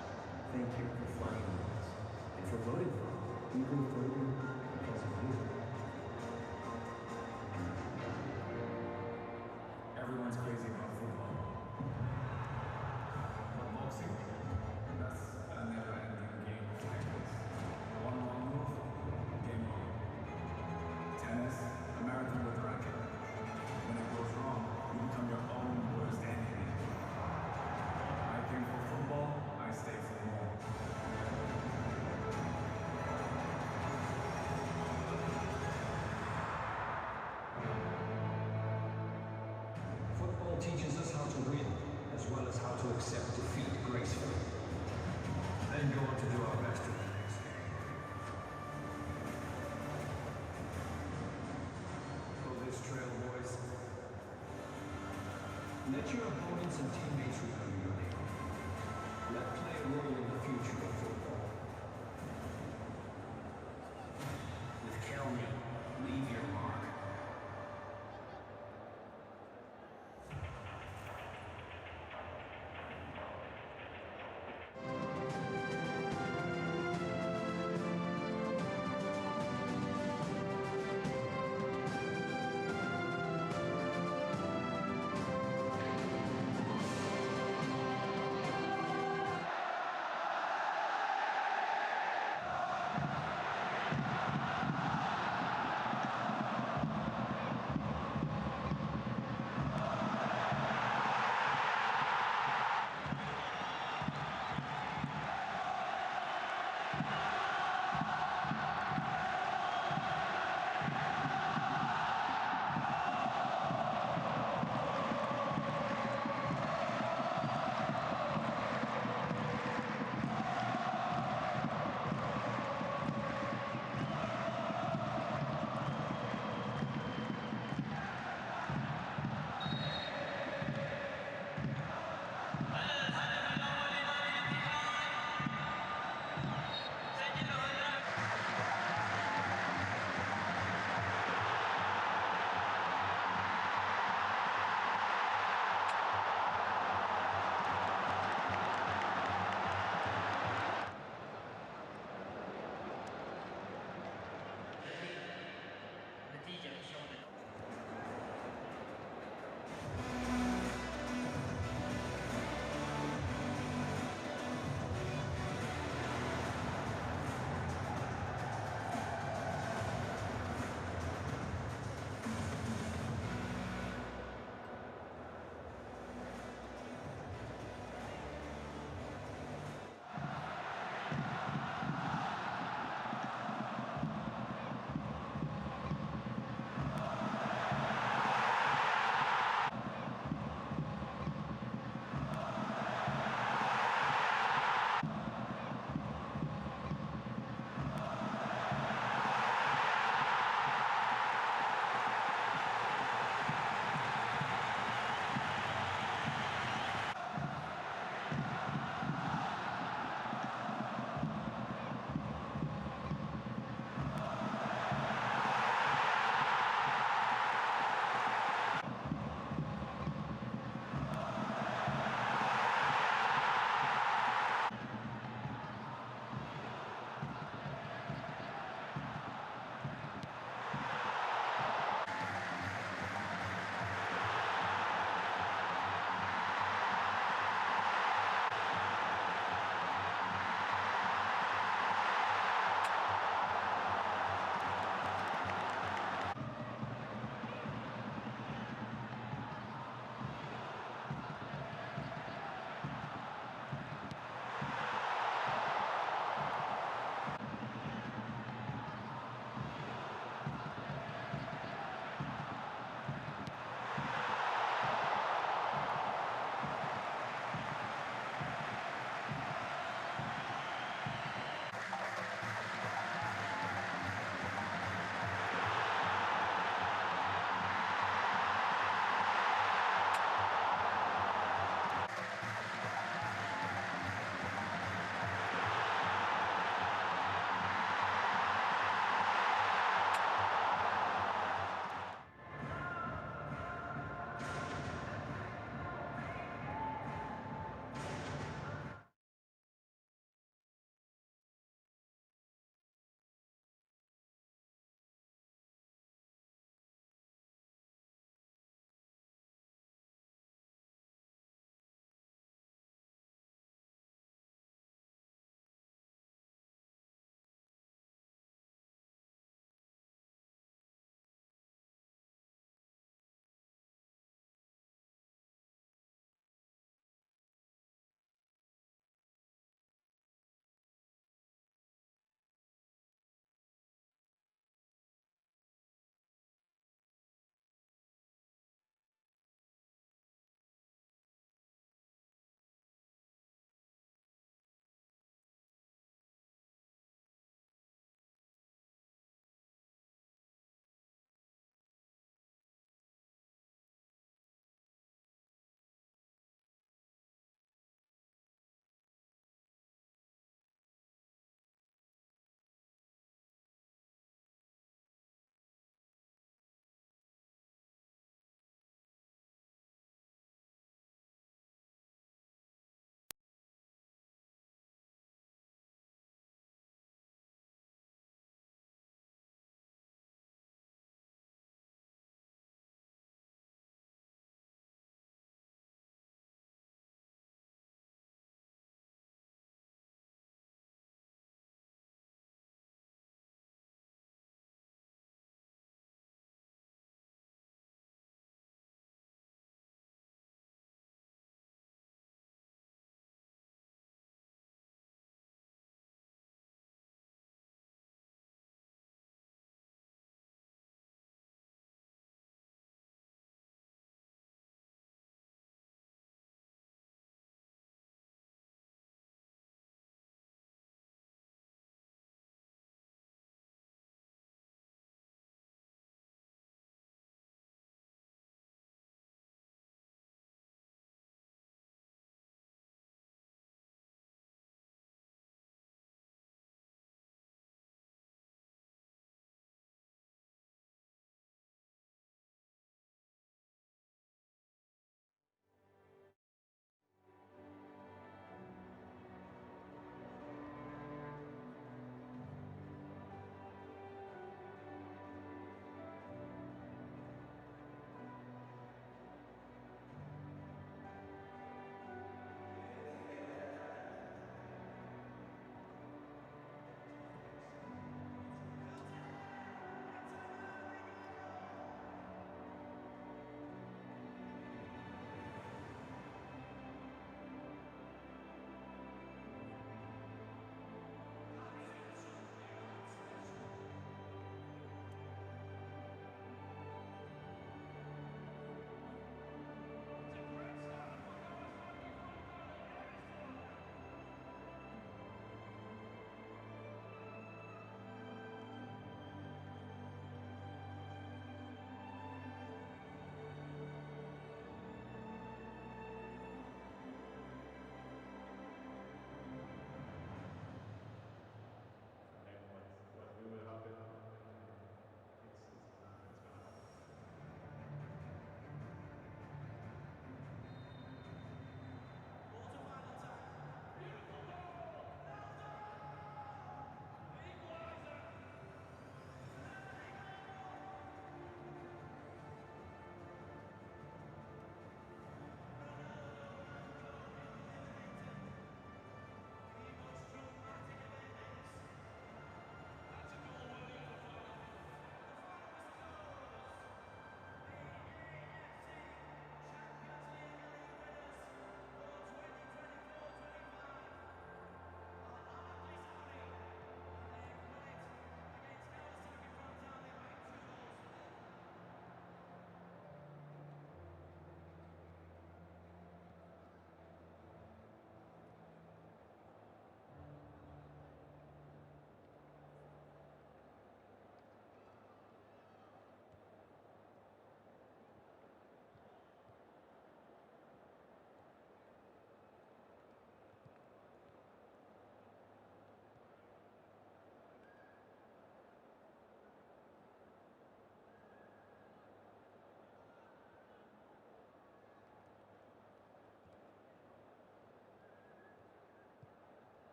Thank you for flying with us, and for voting for us, even further because of you. Everyone's crazy about football. But boxing, that's a never-ending game of tactics. One wrong move, game over. Tennis, a marathon with a racket. When it goes wrong, you become your own worst enemy. I came for football, I stay for more. Football teaches us how to win, as well as how to accept defeat gracefully. Then go on to do our best in the next game. Go this trail, boys. Let your opponents and teammates remember your name. Let play a role in the future of football. With Kelly, leave your mark.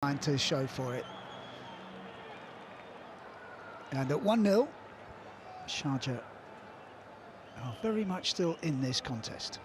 and to show for it. And at 1-0, Sharjah are very much still in this contest.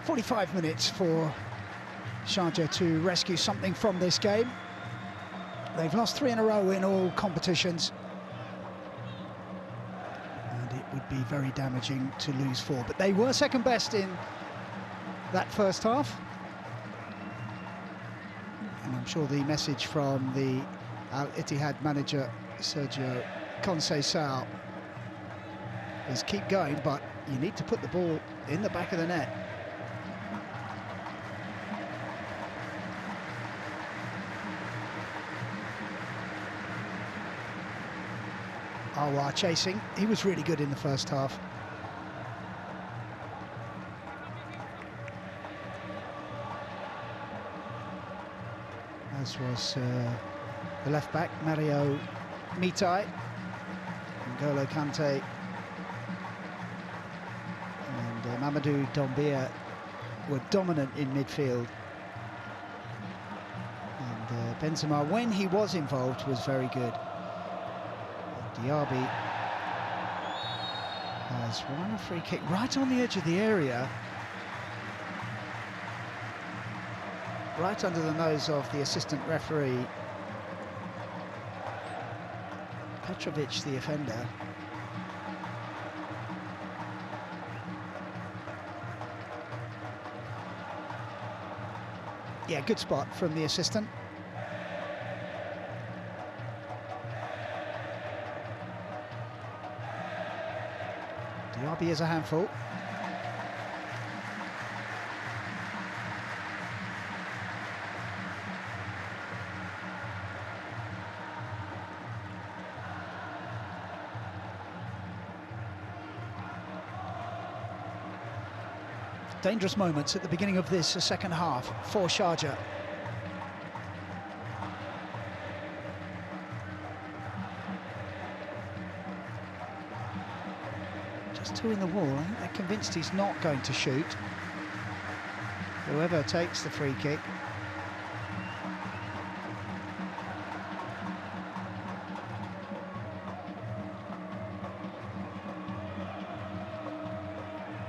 "45 minutes for Sharjah to rescue something from this game. They've lost 3 in a row in all competitions, and it would be very damaging to lose 4. But they were second best in that first half, and I'm sure the message from the Al-Ittihad manager Sergio Conceição is keep going, but you need to put the ball in the back of the net. Awar chasing, he was really good in the first half. As was the left back, Mario Mitai, N'Golo Kante and Mamadou Doumbia were dominant in midfield. And Benzema, when he was involved, was very good. Diaby has won a free kick right on the edge of the area, right under the nose of the assistant referee. Petrovic, the offender. Yeah, good spot from the assistant. Diaby is a handful. Dangerous moments at the beginning of this second half for Sharjah. Just 2 in the wall. I think they're convinced he's not going to shoot. Whoever takes the free kick.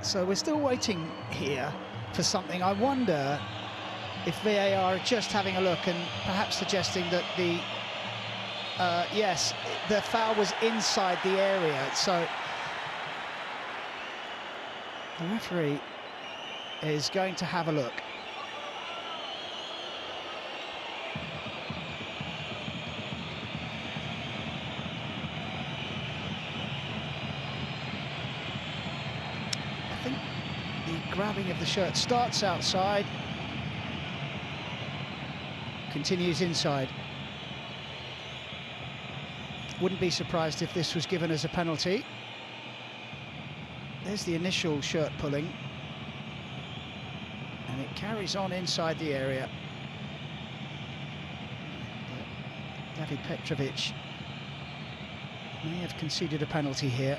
So we're still waiting here for something. I wonder if VAR are just having a look and perhaps suggesting that the yes, the foul was inside the area. So the referee is going to have a look. I think the grabbing of the shirt starts outside, continues inside. Wouldn't be surprised if this was given as a penalty. There's the initial shirt pulling, and it carries on inside the area. David Petrovic may have conceded a penalty here.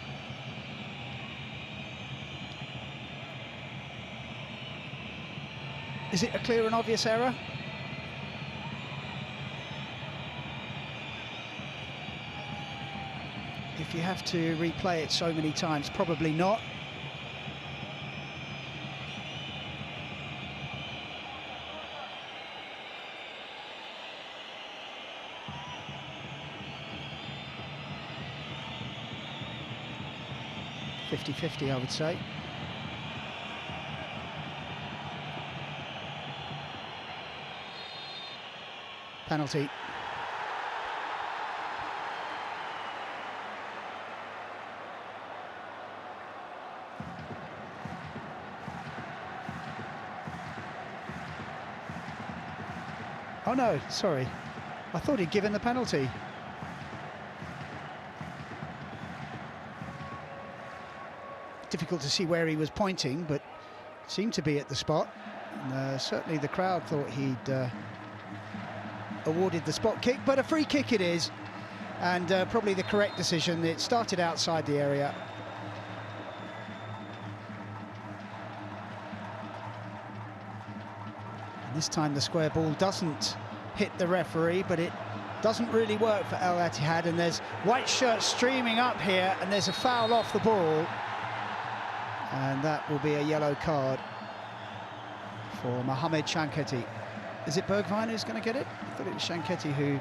Is it a clear and obvious error? If you have to replay it so many times, probably not. 50-50, I would say. Penalty. Oh no, sorry. I thought he'd given the penalty. Difficult to see where he was pointing, but seemed to be at the spot. And, certainly the crowd thought he'd awarded the spot kick, but a free kick it is, and probably the correct decision. It started outside the area. And this time the square ball doesn't hit the referee, but it doesn't really work for Al-Ittihad, and there's white shirts streaming up here, and there's a foul off the ball, and that will be a yellow card for Mohamed Shanketi. Is it Bergwijn who's going to get it? I thought it was Shanketi who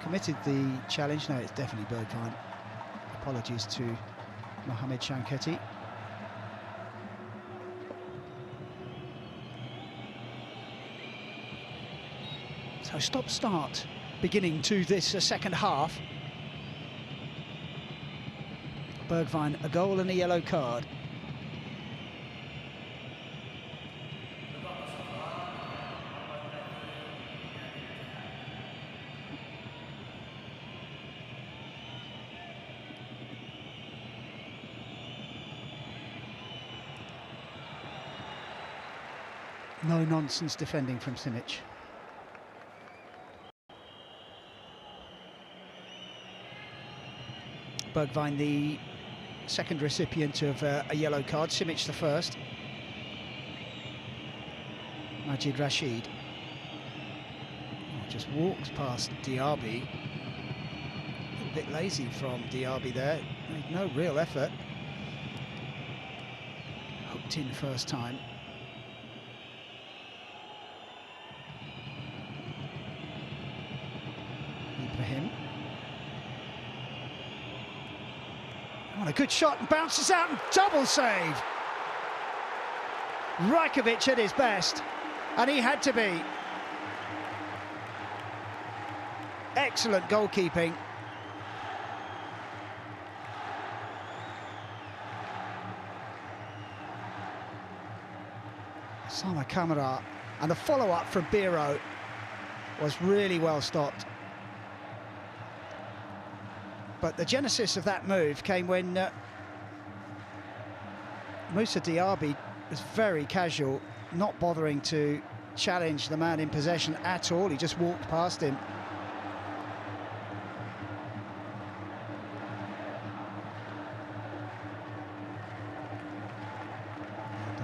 committed the challenge. No, it's definitely Bergwijn. Apologies to Mohamed Shanketi. So stop-start beginning to this second half. Bergwijn, a goal and a yellow card. No nonsense defending from Simic. Bergwijn, the second recipient of a yellow card, Simic the first. Majid Rashid just walks past Diaby. A little bit lazy from Diaby there, made no real effort. Hooked in first time. For him. Oh, a good shot, and bounces out, and double save. Rajkovic at his best, and he had to be. Excellent goalkeeping. Sama Kamara, and the follow-up from Biro was really well stopped. But the genesis of that move came when Moussa Diaby was very casual, not bothering to challenge the man in possession at all. He just walked past him.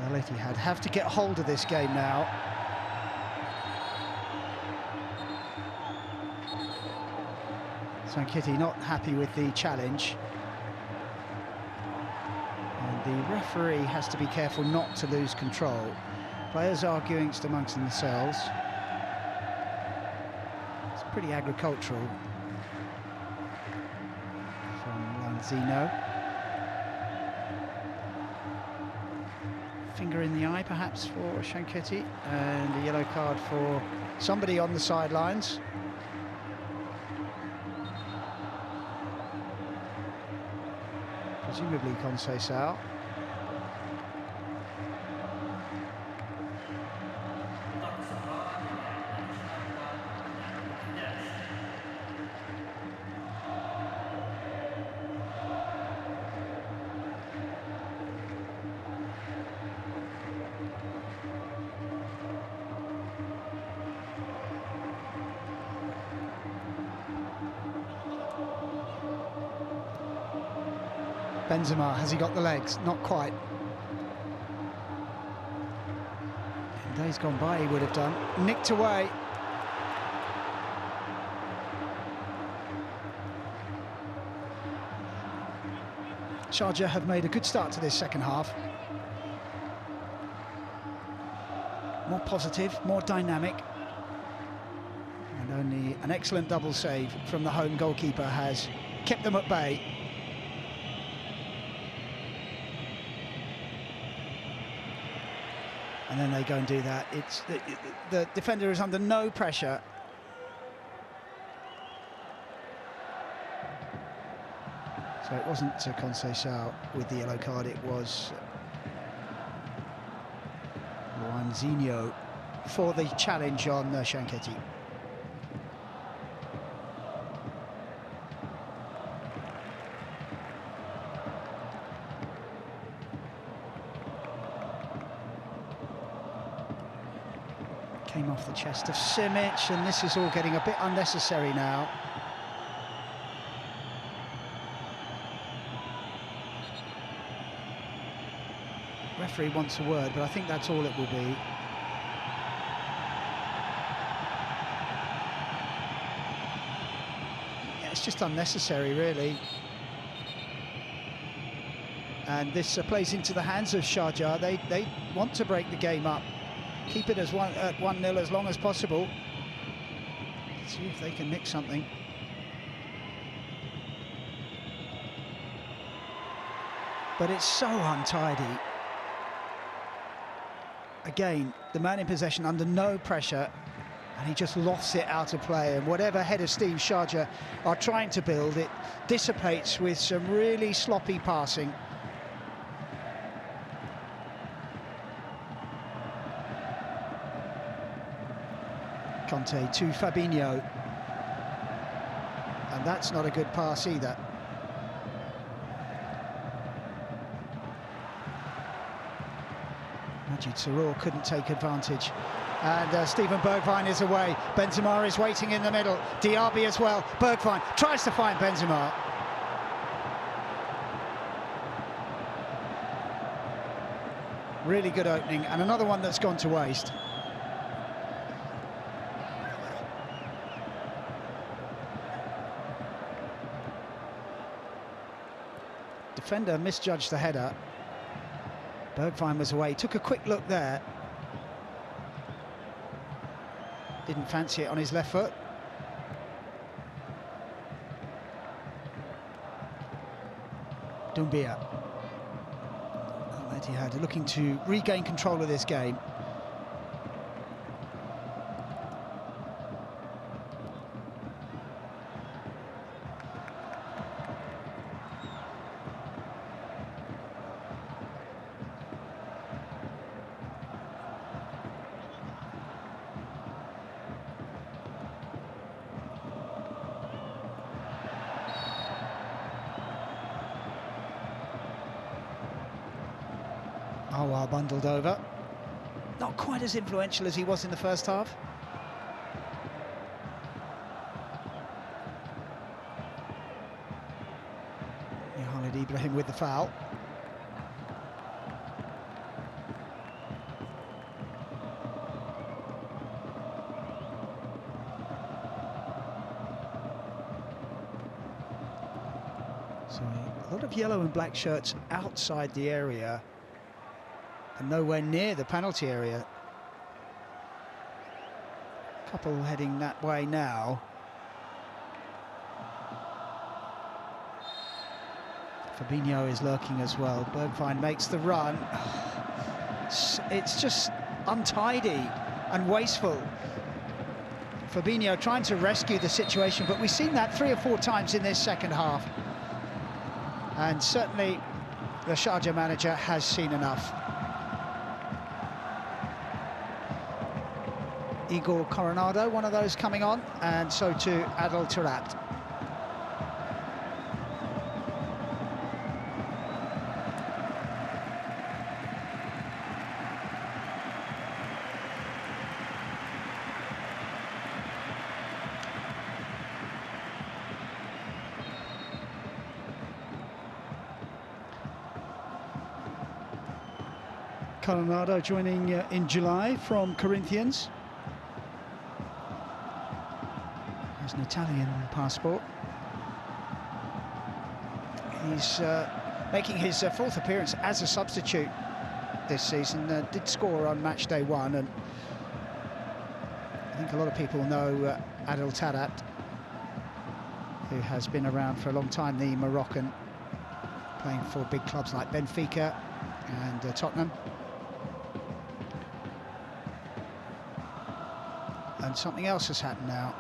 Al-Ittihad have to get hold of this game now. Shanketi not happy with the challenge, and the referee has to be careful not to lose control. Players arguing amongst themselves. It's pretty agricultural from Lanzino. Finger in the eye perhaps for Shanketi, and a yellow card for somebody on the sidelines. Presumably Conceição. Benzema, has he got the legs? Not quite. In days gone by he would have done. Nicked away. Sharjah have made a good start to this second half. More positive, more dynamic. And Only an excellent double save from the home goalkeeper has kept them at bay. And then they go and do that. It's the defender is under no pressure. So it wasn't Conceição with the yellow card, it was Luanzinho for the challenge on Shanketti. Came off the chest of Simic, and this is all getting a bit unnecessary now. Referee wants a word, but I think that's all it will be. Yeah, it's just unnecessary, really. And this plays into the hands of Sharjah. They want to break the game up, keep it as at 1-0 as long as possible. Let's see if they can nick something. But it's so untidy. Again, the man in possession under no pressure, and he just lost it out of play. And whatever head of steam Sharjah are trying to build, it dissipates with some really sloppy passing. Conte to Fabinho, and that's not a good pass either. Majid Saror couldn't take advantage, and Steven Bergwijn is away. Benzema is waiting in the middle, Diaby as well. Bergwijn tries to find Benzema. Really good opening, and another one that's gone to waste. Defender misjudged the header. Bergwijn was away, took a quick look there. Didn't fancy it on his left foot. Doumbia. Al-Ittihad looking to regain control of this game. Awar bundled over. Not quite as influential as he was in the first half. Khalid Ibrahim with the foul. So a lot of yellow and black shirts outside the area and nowhere near the penalty area. Couple heading that way now. Fabinho is lurking as well. Bergwijn makes the run. It's just untidy and wasteful. Fabinho trying to rescue the situation, but we've seen that 3 or 4 times in this second half. And certainly the Sharjah manager has seen enough. Igor Coronado, one of those coming on, and so too Adel Taarabt. Coronado joining in July from Corinthians. Has an Italian passport. He's making his 4th appearance as a substitute this season. Did score on match day 1, and I think a lot of people know Al-Ittihad, who has been around for a long time, the Moroccan, playing for big clubs like Benfica and Tottenham. And something else has happened now.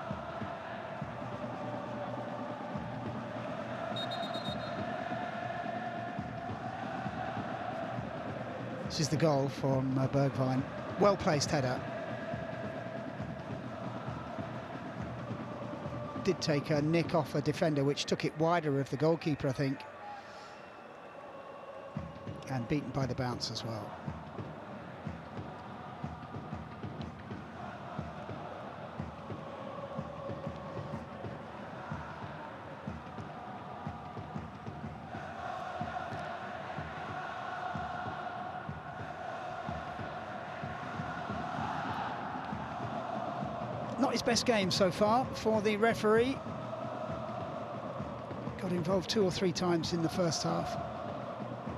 This is the goal from Bergwijn. Well-placed header. Did take a nick off a defender, which took it wider of the goalkeeper, I think. And beaten by the bounce as well. Not his best game so far for the referee. Got involved 2 or 3 times in the first half.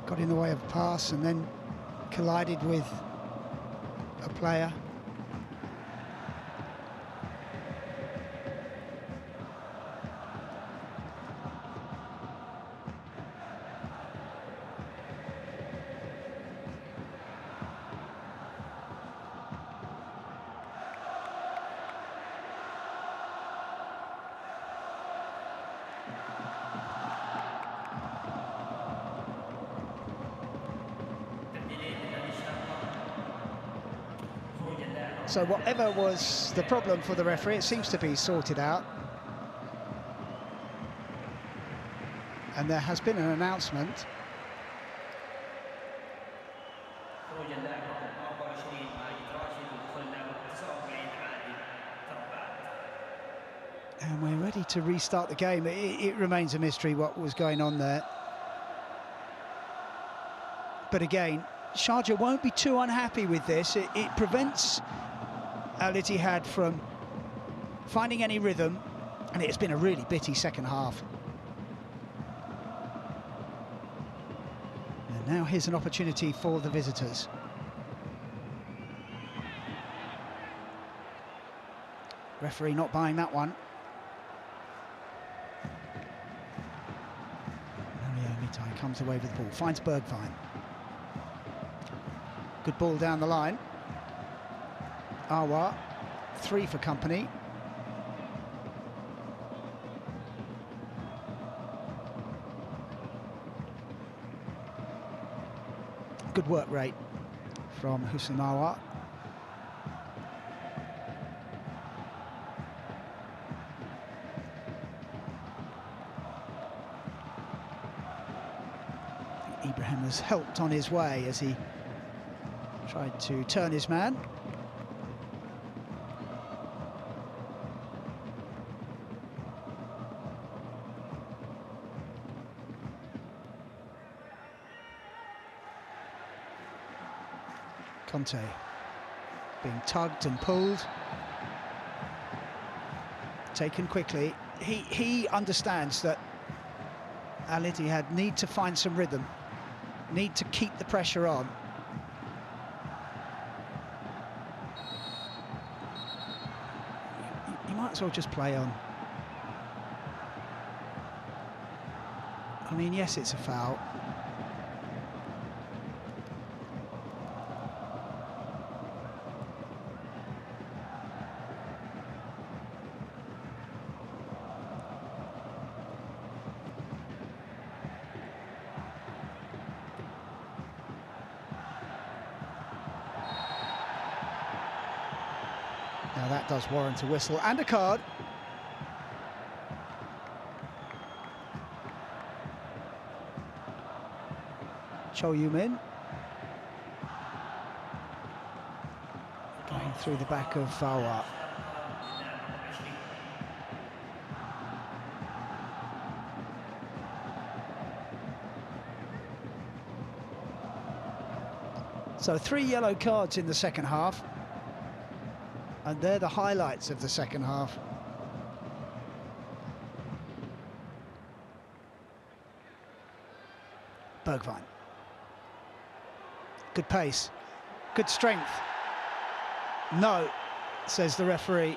Got in the way of a pass and then collided with a player. So whatever was the problem for the referee, it seems to be sorted out. And there has been an announcement. And we're ready to restart the game. It remains a mystery what was going on there. But again, Sharjah won't be too unhappy with this. It prevents Al-Ittihad from finding any rhythm, and it's been a really bitty second half. And now here's an opportunity for the visitors. Referee not buying that one. Mitai comes away with the ball, finds Bergwijn. Good ball down the line. Awa, 3 for company. Good work rate from Hussein Awa. Ibrahim was helped on his way as he tried to turn his man. Conte being tugged and pulled. Taken quickly. He understands that Al-Ittihad need to find some rhythm, need to keep the pressure on. You might as well just play on. I mean, yes, it's a foul. Now that does warrant a whistle and a card. Cho Yu-min going through the back of Fawa. So 3 yellow cards in the second half. And they're the highlights of the second half. Bergwijn. Good pace, good strength. No, says the referee.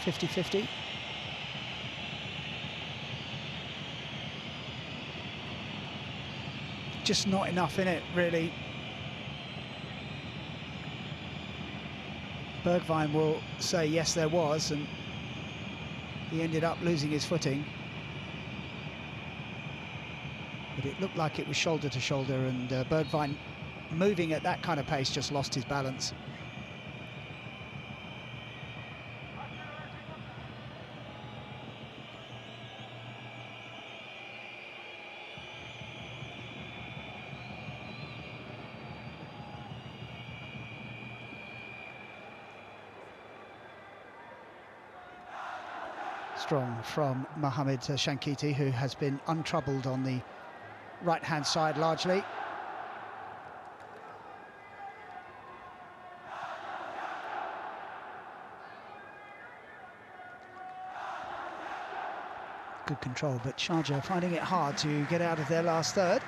(50-50). Just not enough in it, really. Bergwijn will say yes, there was, and he ended up losing his footing. But it looked like it was shoulder to shoulder, and Bergwijn, moving at that kind of pace, just lost his balance. Strong from Mohamed Shankiti, who has been untroubled on the right-hand side largely. Good control, but Sharjah finding it hard to get out of their last third.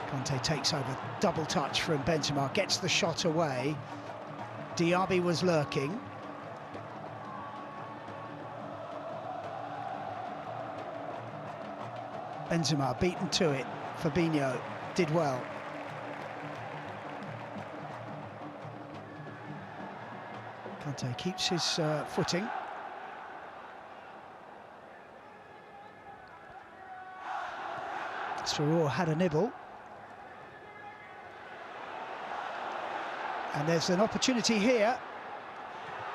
Conte takes over, double touch from Benzema, gets the shot away. Diaby was lurking. Benzema beaten to it. Fabinho did well. Conte keeps his footing. Stroll had a nibble. And there's an opportunity here.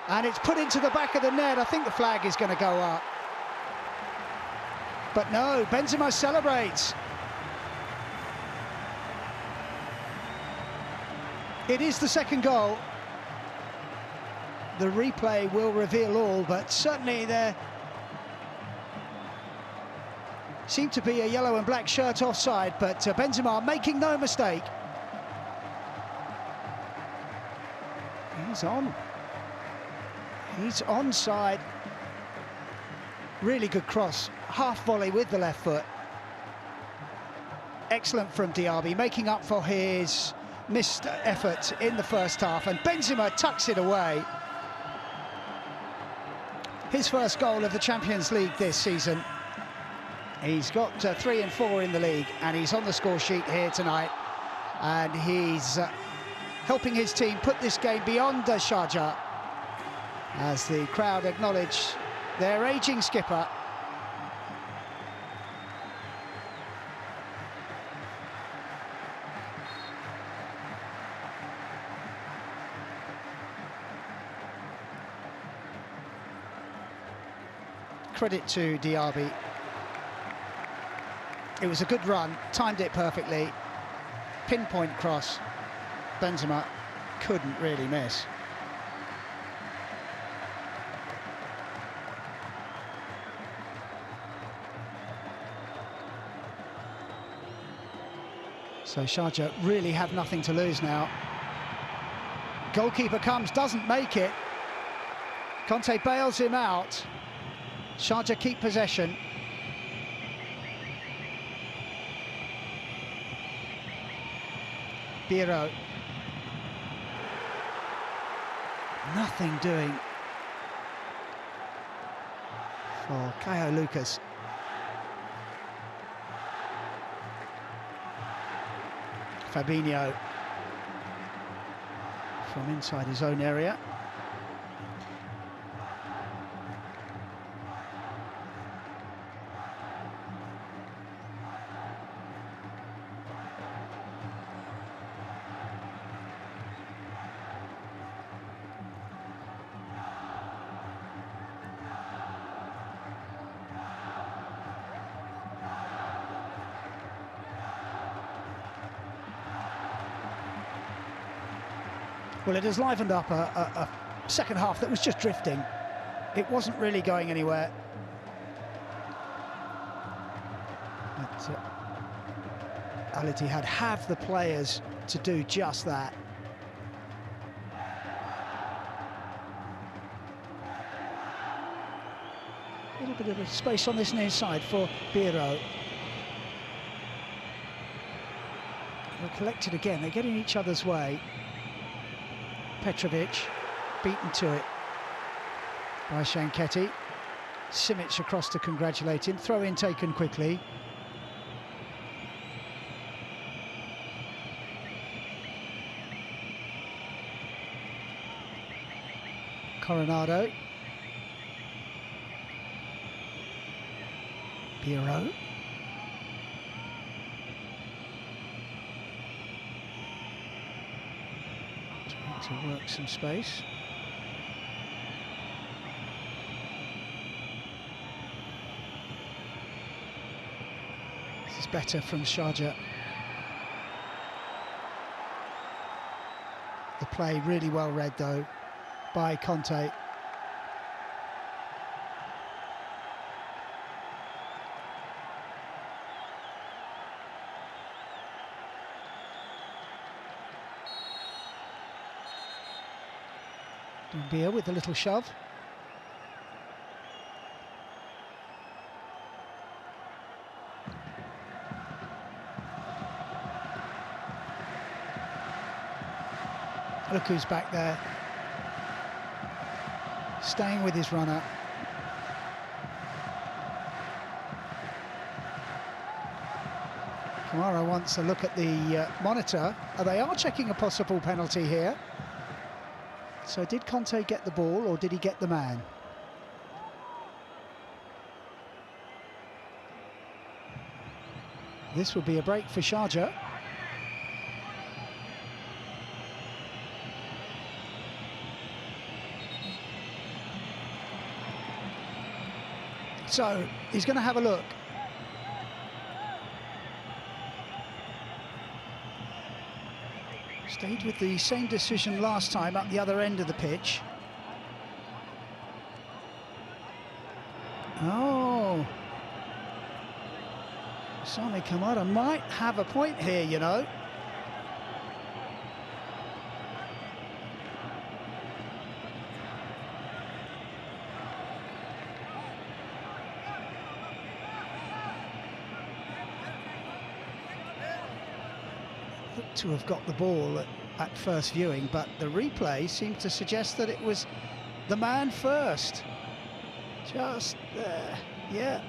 And it's put into the back of the net. I think the flag is going to go up. But no, Benzema celebrates. It is the second goal. The replay will reveal all, but certainly there seemed to be a yellow and black shirt offside, but Benzema making no mistake. He's on. He's onside. Really good cross. Half volley with the left foot. Excellent from Diaby, making up for his missed effort in the first half. And Benzema tucks it away. His first goal of the Champions League this season. He's got 3 and 4 in the league, and he's on the score sheet here tonight. And he's helping his team put this game beyond Sharjah as the crowd acknowledge their ageing skipper. Credit to Diaby. It was a good run, timed it perfectly, pinpoint cross. Benzema couldn't really miss. So Sharjah really have nothing to lose now. Goalkeeper comes, doesn't make it. Conte bails him out. Sharjah keep possession. Biro. Nothing doing for Caio Lucas. Fabinho from inside his own area. Well, it has livened up a second half that was just drifting. It wasn't really going anywhere. But Al-Ittihad have the players to do just that. A little bit of a space on this near side for Biro. They're collected again, they're getting each other's way. Petrovic beaten to it by Shanketi. Simic across to congratulate him. Throw in taken quickly. Coronado. Biro. Trying to work some space. This is better from Sharjah. The play really well read though by Conte. Doumbia with a little shove. Look who's back there. Staying with his runner. Kamara wants a look at the monitor. They are checking a possible penalty here. So did Conte get the ball or did he get the man? This will be a break for Sharjah. So he's going to have a look. Stayed with the same decision last time up the other end of the pitch. Oh. Sami Kamara might have a point here, you know. To have got the ball at first viewing, but the replay seemed to suggest that it was the man first. Just there, yeah.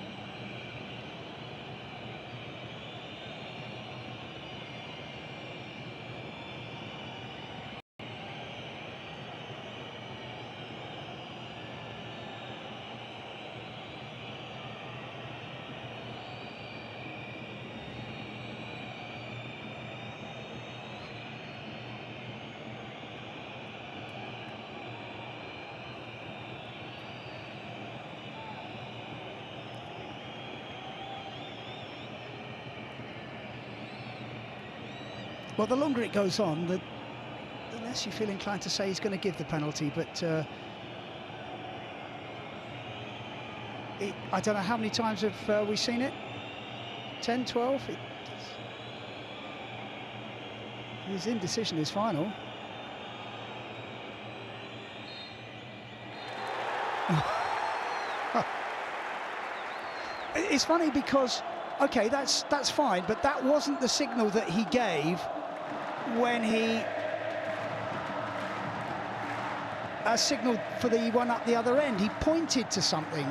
Well, the longer it goes on, the less you feel inclined to say he's going to give the penalty, but I don't know how many times have we seen it? 10, 12? His indecision is final. It's funny because, okay, that's fine, but that wasn't the signal that he gave when he signalled for the one up the other end. He pointed to something.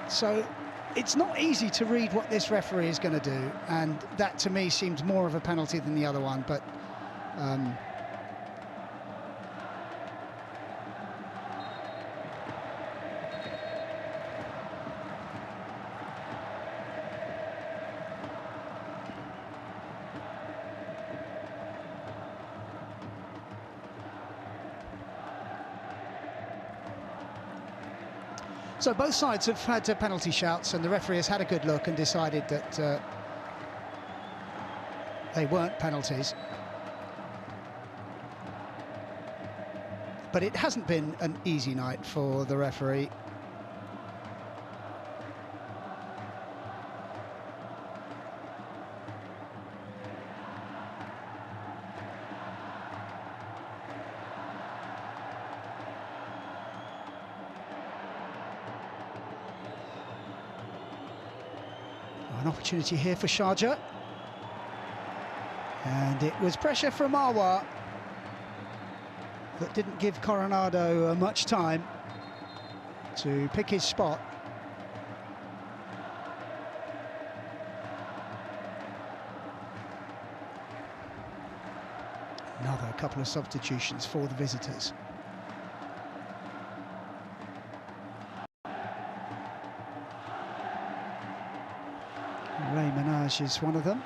So it's not easy to read what this referee is going to do, and that to me seems more of a penalty than the other one, but so both sides have had penalty shouts, and the referee has had a good look and decided that they weren't penalties. But it hasn't been an easy night for the referee. An opportunity here for Sharjah. And it was pressure from Marwa that didn't give Coronado much time to pick his spot. Another couple of substitutions for the visitors. Ray Minaj is one of them.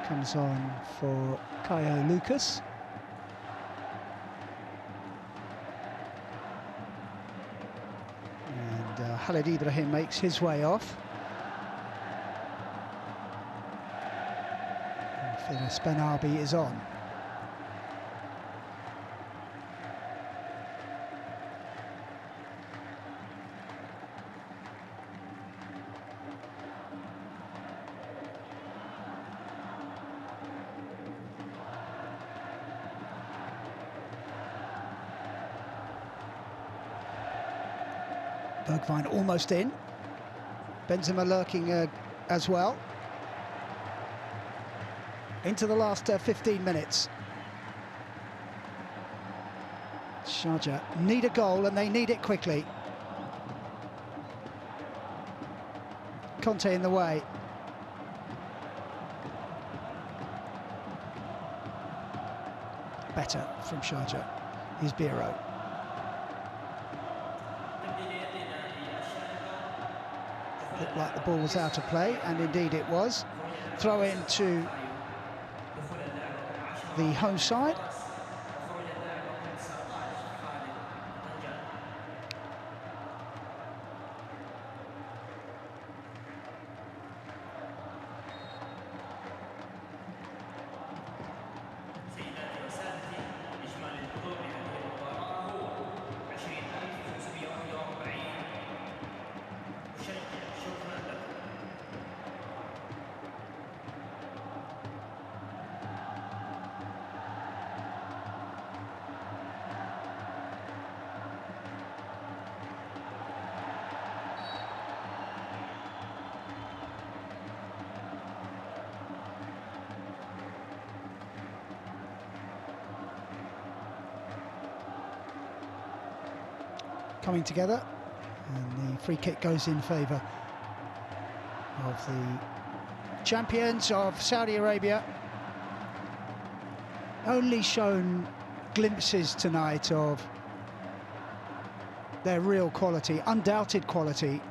Comes on for Caio Lucas. And Khalid Ibrahim makes his way off. And Firas Benabi is on. Bergwijn almost in. Benzema lurking as well. Into the last 15 minutes. Sharjah need a goal and they need it quickly. Conte in the way. Better from Sharjah. Here's Biro. Looked like the ball was out of play, and indeed it was. Throw in to the home side. Coming together, and the free kick goes in favour of the champions of Saudi Arabia. Only shown glimpses tonight of their real quality, undoubted quality.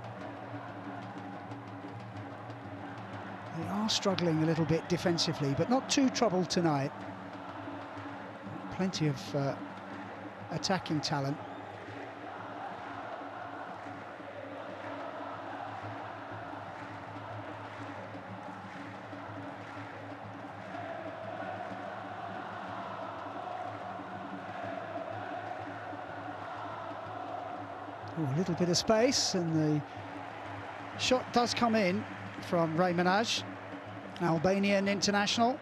They are struggling a little bit defensively, but not too troubled tonight. Plenty of attacking talent. A little bit of space, and the shot does come in from Ray Minaj, Albanian international.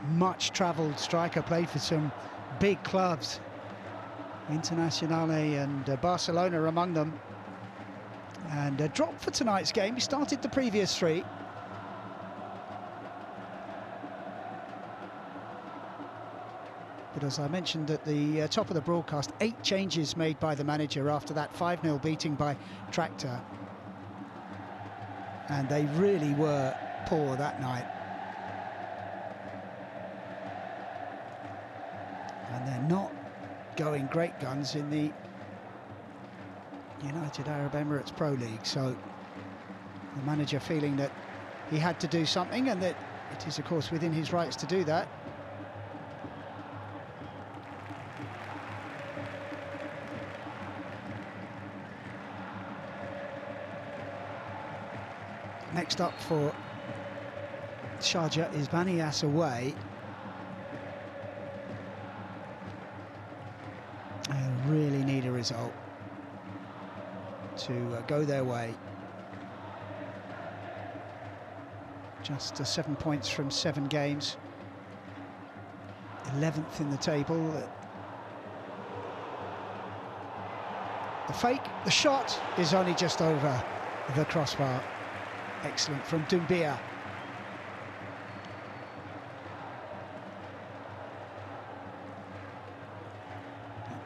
Much travelled striker, played for some big clubs, Internazionale and Barcelona among them. And dropped for tonight's game. He started the previous three. But as I mentioned at the top of the broadcast, 8 changes made by the manager after that 5-0 beating by Tractor. And they really were poor that night. And they're not going great guns in the United Arab Emirates Pro League. So the manager feeling that he had to do something, and that it is, of course, within his rights to do that. Next up for Sharjah is Banias away. They really need a result to go their way. Just 7 points from 7 games. 11th in the table. The fake, the shot is only just over the crossbar. Excellent from Doumbia.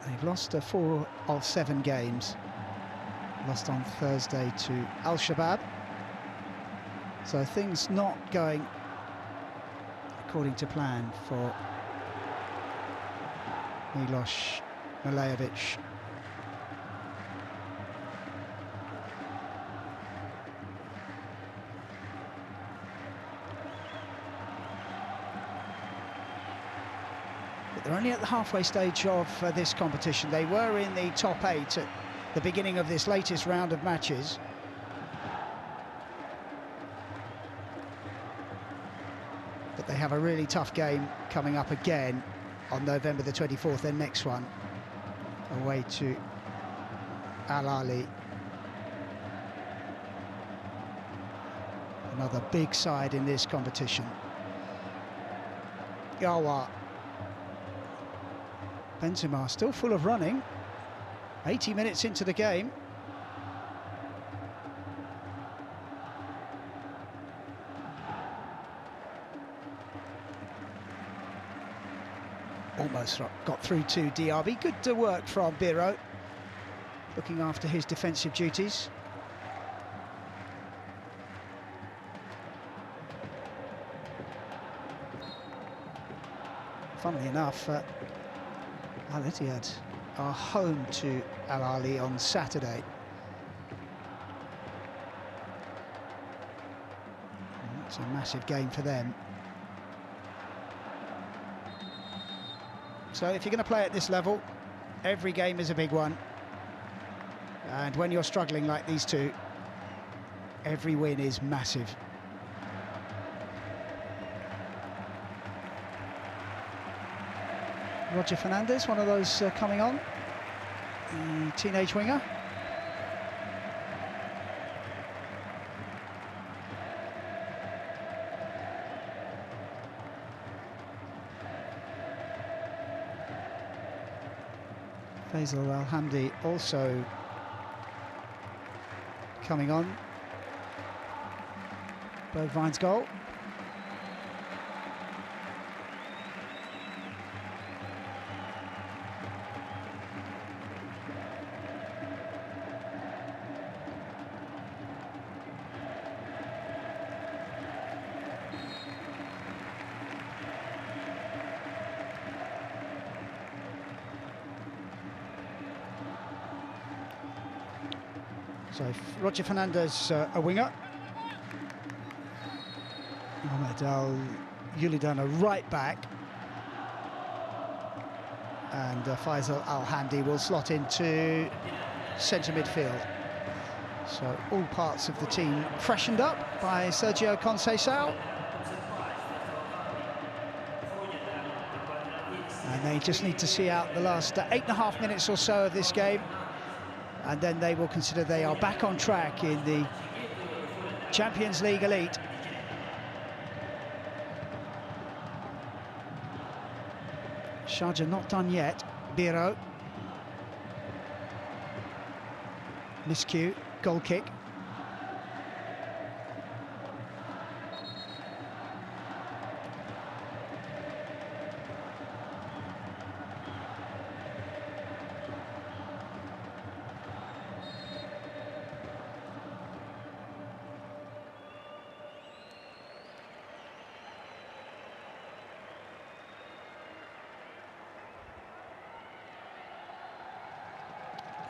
They've lost 4 of 7 games. Lost on Thursday to Al-Shabaab. So things not going according to plan for Milos Milejevic. But they're only at the halfway stage of this competition. They were in the top 8 at the beginning of this latest round of matches. But they have a really tough game coming up again on November the 24th, their next one, away to Al-Ahli. Another big side in this competition. Yawa. Benzema still full of running. 80 minutes into the game. Almost got through to Diaby. Good work from Biro, looking after his defensive duties. Funnily enough, Al-Ittihad are home to Al-Ahli on Saturday. It's a massive game for them. So if you're going to play at this level, every game is a big one. And when you're struggling like these two, every win is massive. Roger Fernandez, one of those coming on, the teenage winger. Faisal Al-Hamdi also coming on. Bovine's goal. So Roger Fernandez, a winger. Mohamed Al-Yulidan, a right back. And Faisal Al-Hamdi will slot into centre midfield. So all parts of the team freshened up by Sergio Conceição. And they just need to see out the last 8.5 minutes or so of this game. And then they will consider they are back on track in the Champions League Elite. Sharjah not done yet. Biro. Miscue, goal kick.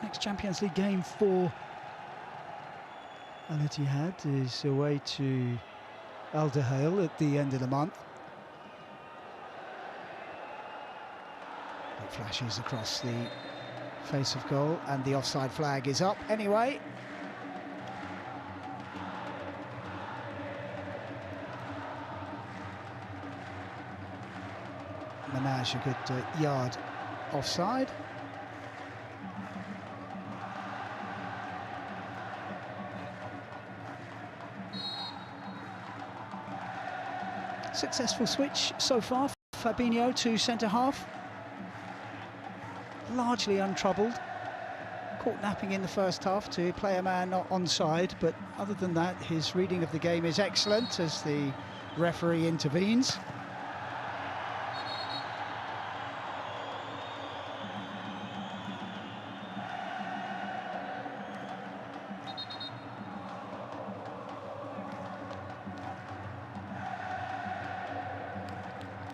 Next Champions League game for Al-Ittihad is away to Al Duhail at the end of the month. It flashes across the face of goal and the offside flag is up anyway. Manaj a good yard offside. Successful switch so far, Fabinho to centre-half. Largely untroubled. caught napping in the first half to play a man not onside, but other than that, his reading of the game is excellent as the referee intervenes.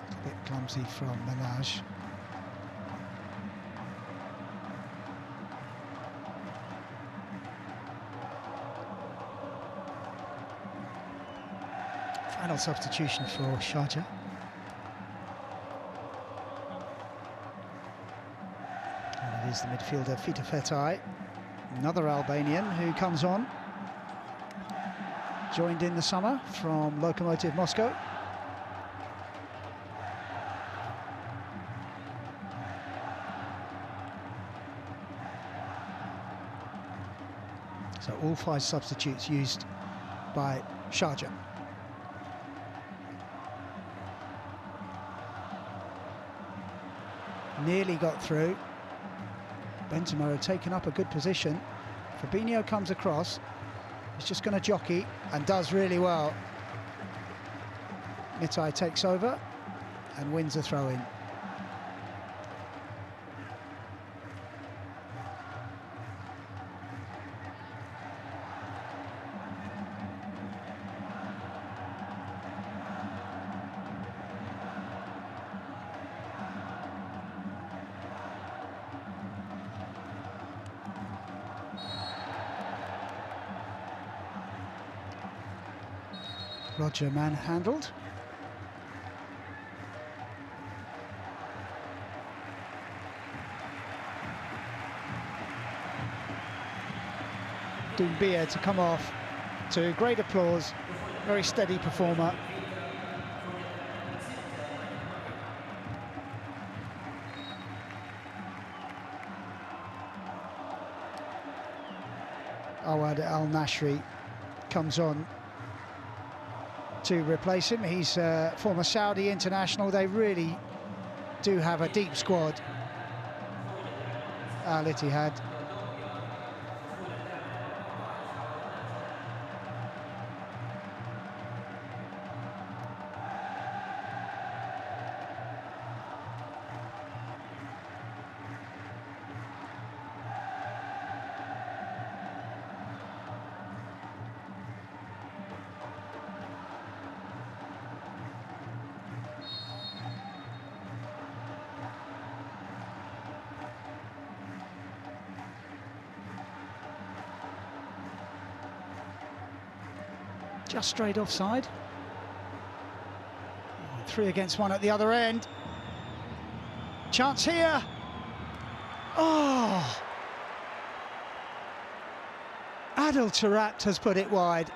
A bit clumsy from Minaj. Final substitution for Sharjah. And it is the midfielder Fita Fetai, another Albanian who comes on. Joined in the summer from Lokomotiv Moscow. So all 5 substitutes used by Sharjah. Nearly got through. Benzema had taken up a good position. Fabinho comes across. He's just going to jockey and does really well. Mitai takes over and wins a throw-in. Roger manhandled. Doumbia to come off to great applause. Very steady performer. Awad Al-Nashri comes on to replace him. He's a former Saudi international. They really do have a deep squad. Al-Ittihad. Just straight offside. 3 against 1 at the other end. Chance here. Oh! Adil Tarat has put it wide.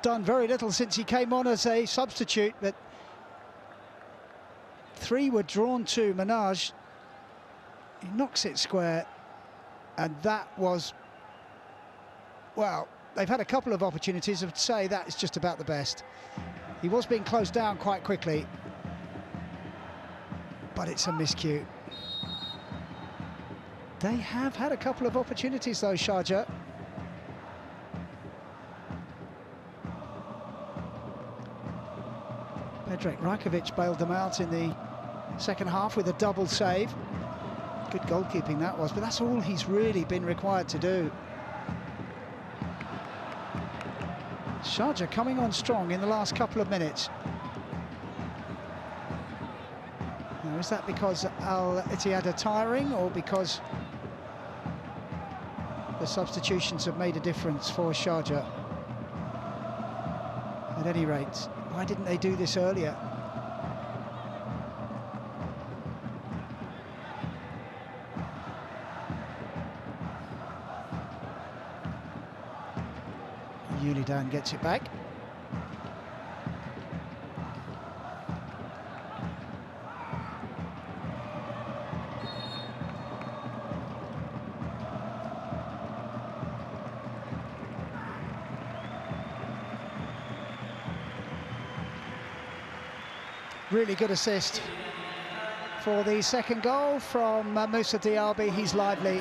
Done very little since he came on as a substitute, but 3 were drawn to Minaj. He knocks it square, and that was, well, they've had a couple of opportunities. I would say that is just about the best. He was being closed down quite quickly, but it's a miscue. They have had a couple of opportunities though, Sharjah. Predrag Rajkovic bailed them out in the second half with a double save. Good goalkeeping that was, but that's all he's really been required to do. Sharjah coming on strong in the last couple of minutes. Now, is that because Al-Ittihad are tiring, or because the substitutions have made a difference for Sharjah? At any rate, why didn't they do this earlier? Yulidan gets it back. Really good assist for the second goal from Moussa Diaby. He's lively.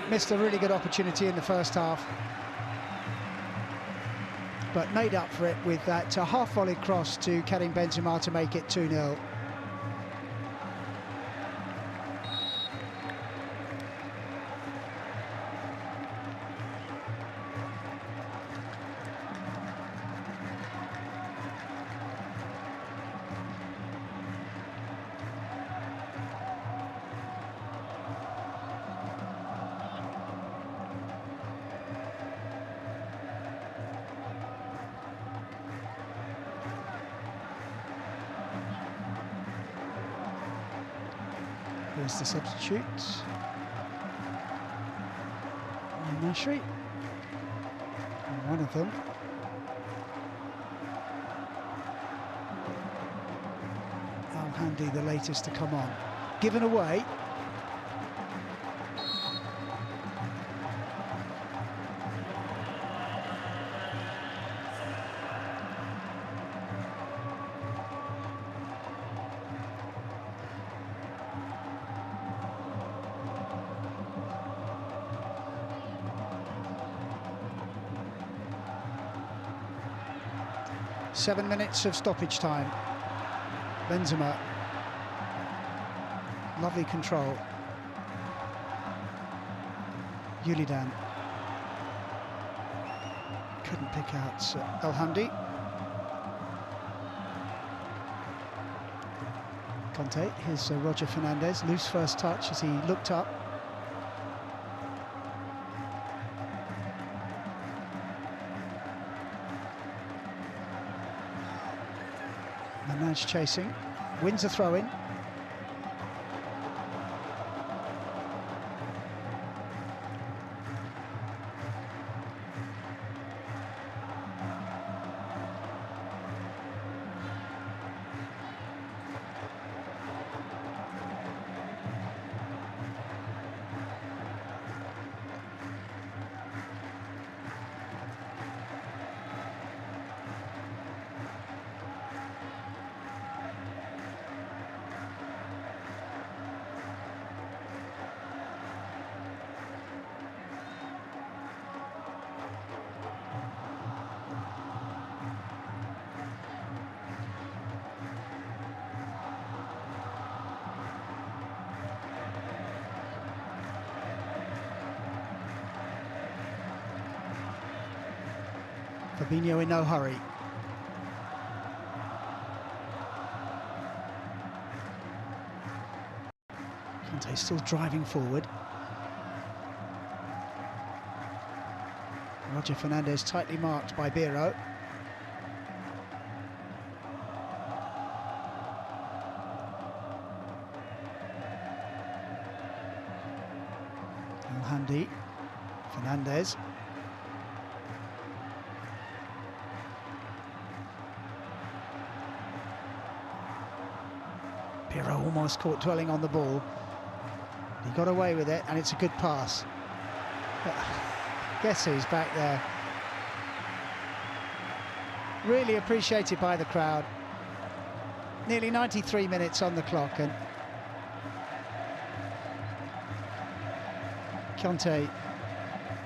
Missed a really good opportunity in the first half, but made up for it with that half-volleyed cross to Karim Benzema to make it 2-0. Here's the substitute. Nashri. One of them. Al-Handi, the latest to come on. Given away. Seven minutes of stoppage time. Benzema. Lovely control. Yulidan. Couldn't pick out Al-Handi. Conte, here's Roger Fernandez. Loose first touch as he looked up. Manage chasing, wins a throw-in. Fabinho in no hurry. Conte still driving forward. Roger Fernandez tightly marked by Biro. Al-Handi, Fernandez. Biro almost caught dwelling on the ball. He got away with it, and it's a good pass. But guess who's back there? Really appreciated by the crowd. Nearly 93 minutes on the clock, and Conte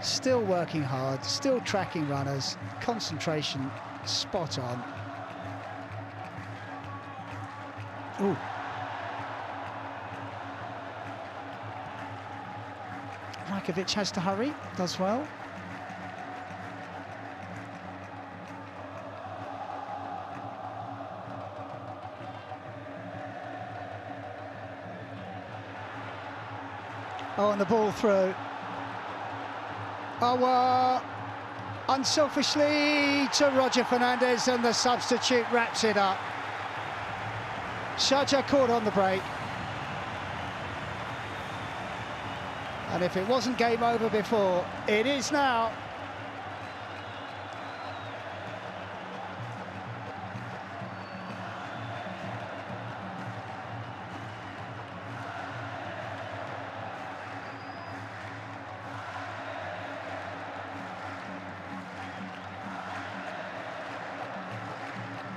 still working hard, still tracking runners, concentration spot on. Ooh. Rajkovic has to hurry, does well. Oh, and the ball through. Oh, unselfishly to Roger Fernandez, and the substitute wraps it up. Sharjah caught on the break. And if it wasn't game over before, it is now.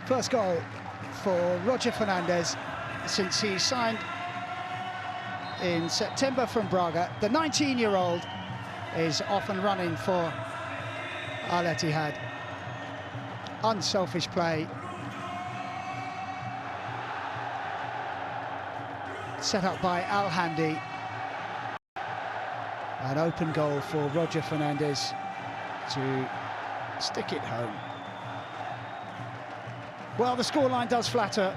First goal for Roger Fernandez since he signed in September from Braga. The 19-year-old is off and running for Al-Ittihad. Unselfish play. Set up by Al-Hamdi. An open goal for Roger Fernandez to stick it home. Well, the scoreline does flatter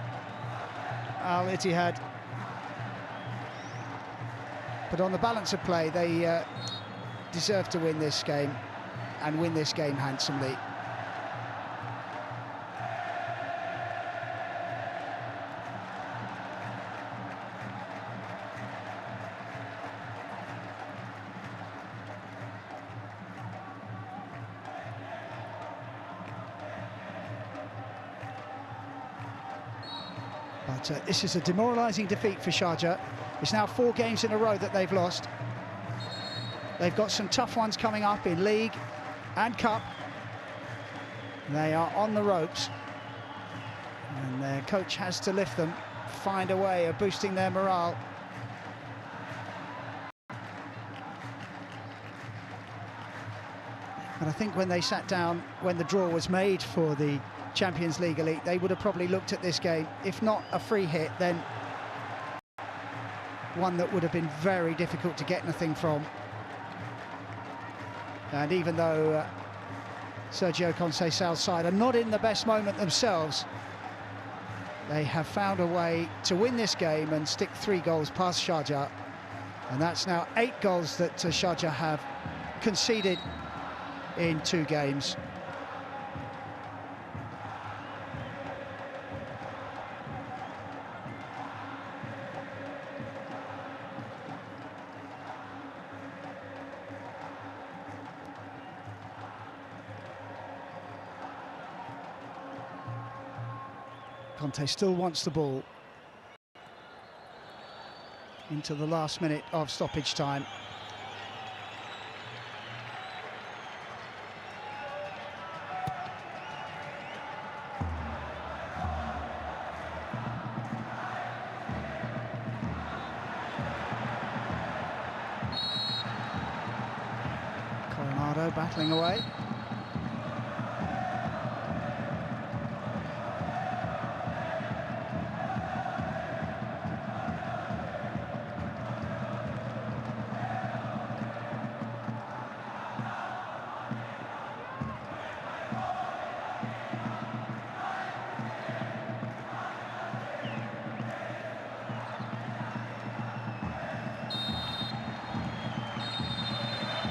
Al-Ittihad, but on the balance of play, they deserve to win this game, and win this game handsomely. But this is a demoralising defeat for Sharjah. It's now 4 games in a row that they've lost. They've got some tough ones coming up in League and Cup. They are on the ropes, and their coach has to lift them, find a way of boosting their morale. And I think when they sat down, when the draw was made for the Champions League Elite, they would have probably looked at this game, if not a free hit, then one that would have been very difficult to get anything from. And even though Sergio Conceição's side are not in the best moment themselves, they have found a way to win this game and stick 3 goals past Sharjah. And that's now 8 goals that Sharjah have conceded in 2 games. Conte still wants the ball into the last minute of stoppage time. Coronado battling away.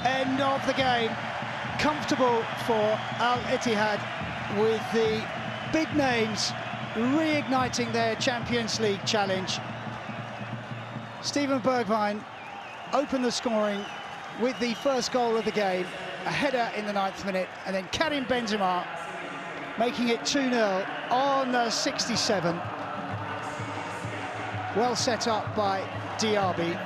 End of the game. Comfortable for Al-Ittihad, with the big names reigniting their Champions League challenge. Steven Bergwijn opened the scoring with the first goal of the game, a header in the 9th minute, and then Karim Benzema making it 2-0 on 67. Well set up by Diaby,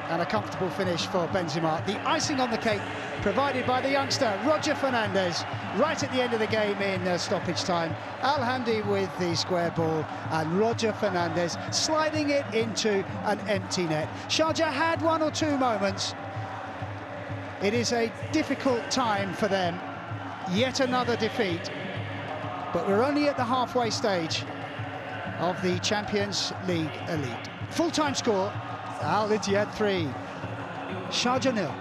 and a comfortable finish for Benzema. The icing on the cake provided by the youngster Roger Fernandez right at the end of the game in stoppage time. Al-Hamdi with the square ball, and Roger Fernandez sliding it into an empty net. Sharjah had 1 or 2 moments. It is a difficult time for them. Yet another defeat. But we're only at the halfway stage of the Champions League Elite. Full-time score, Al-Ittihad 3, Sharjah 0.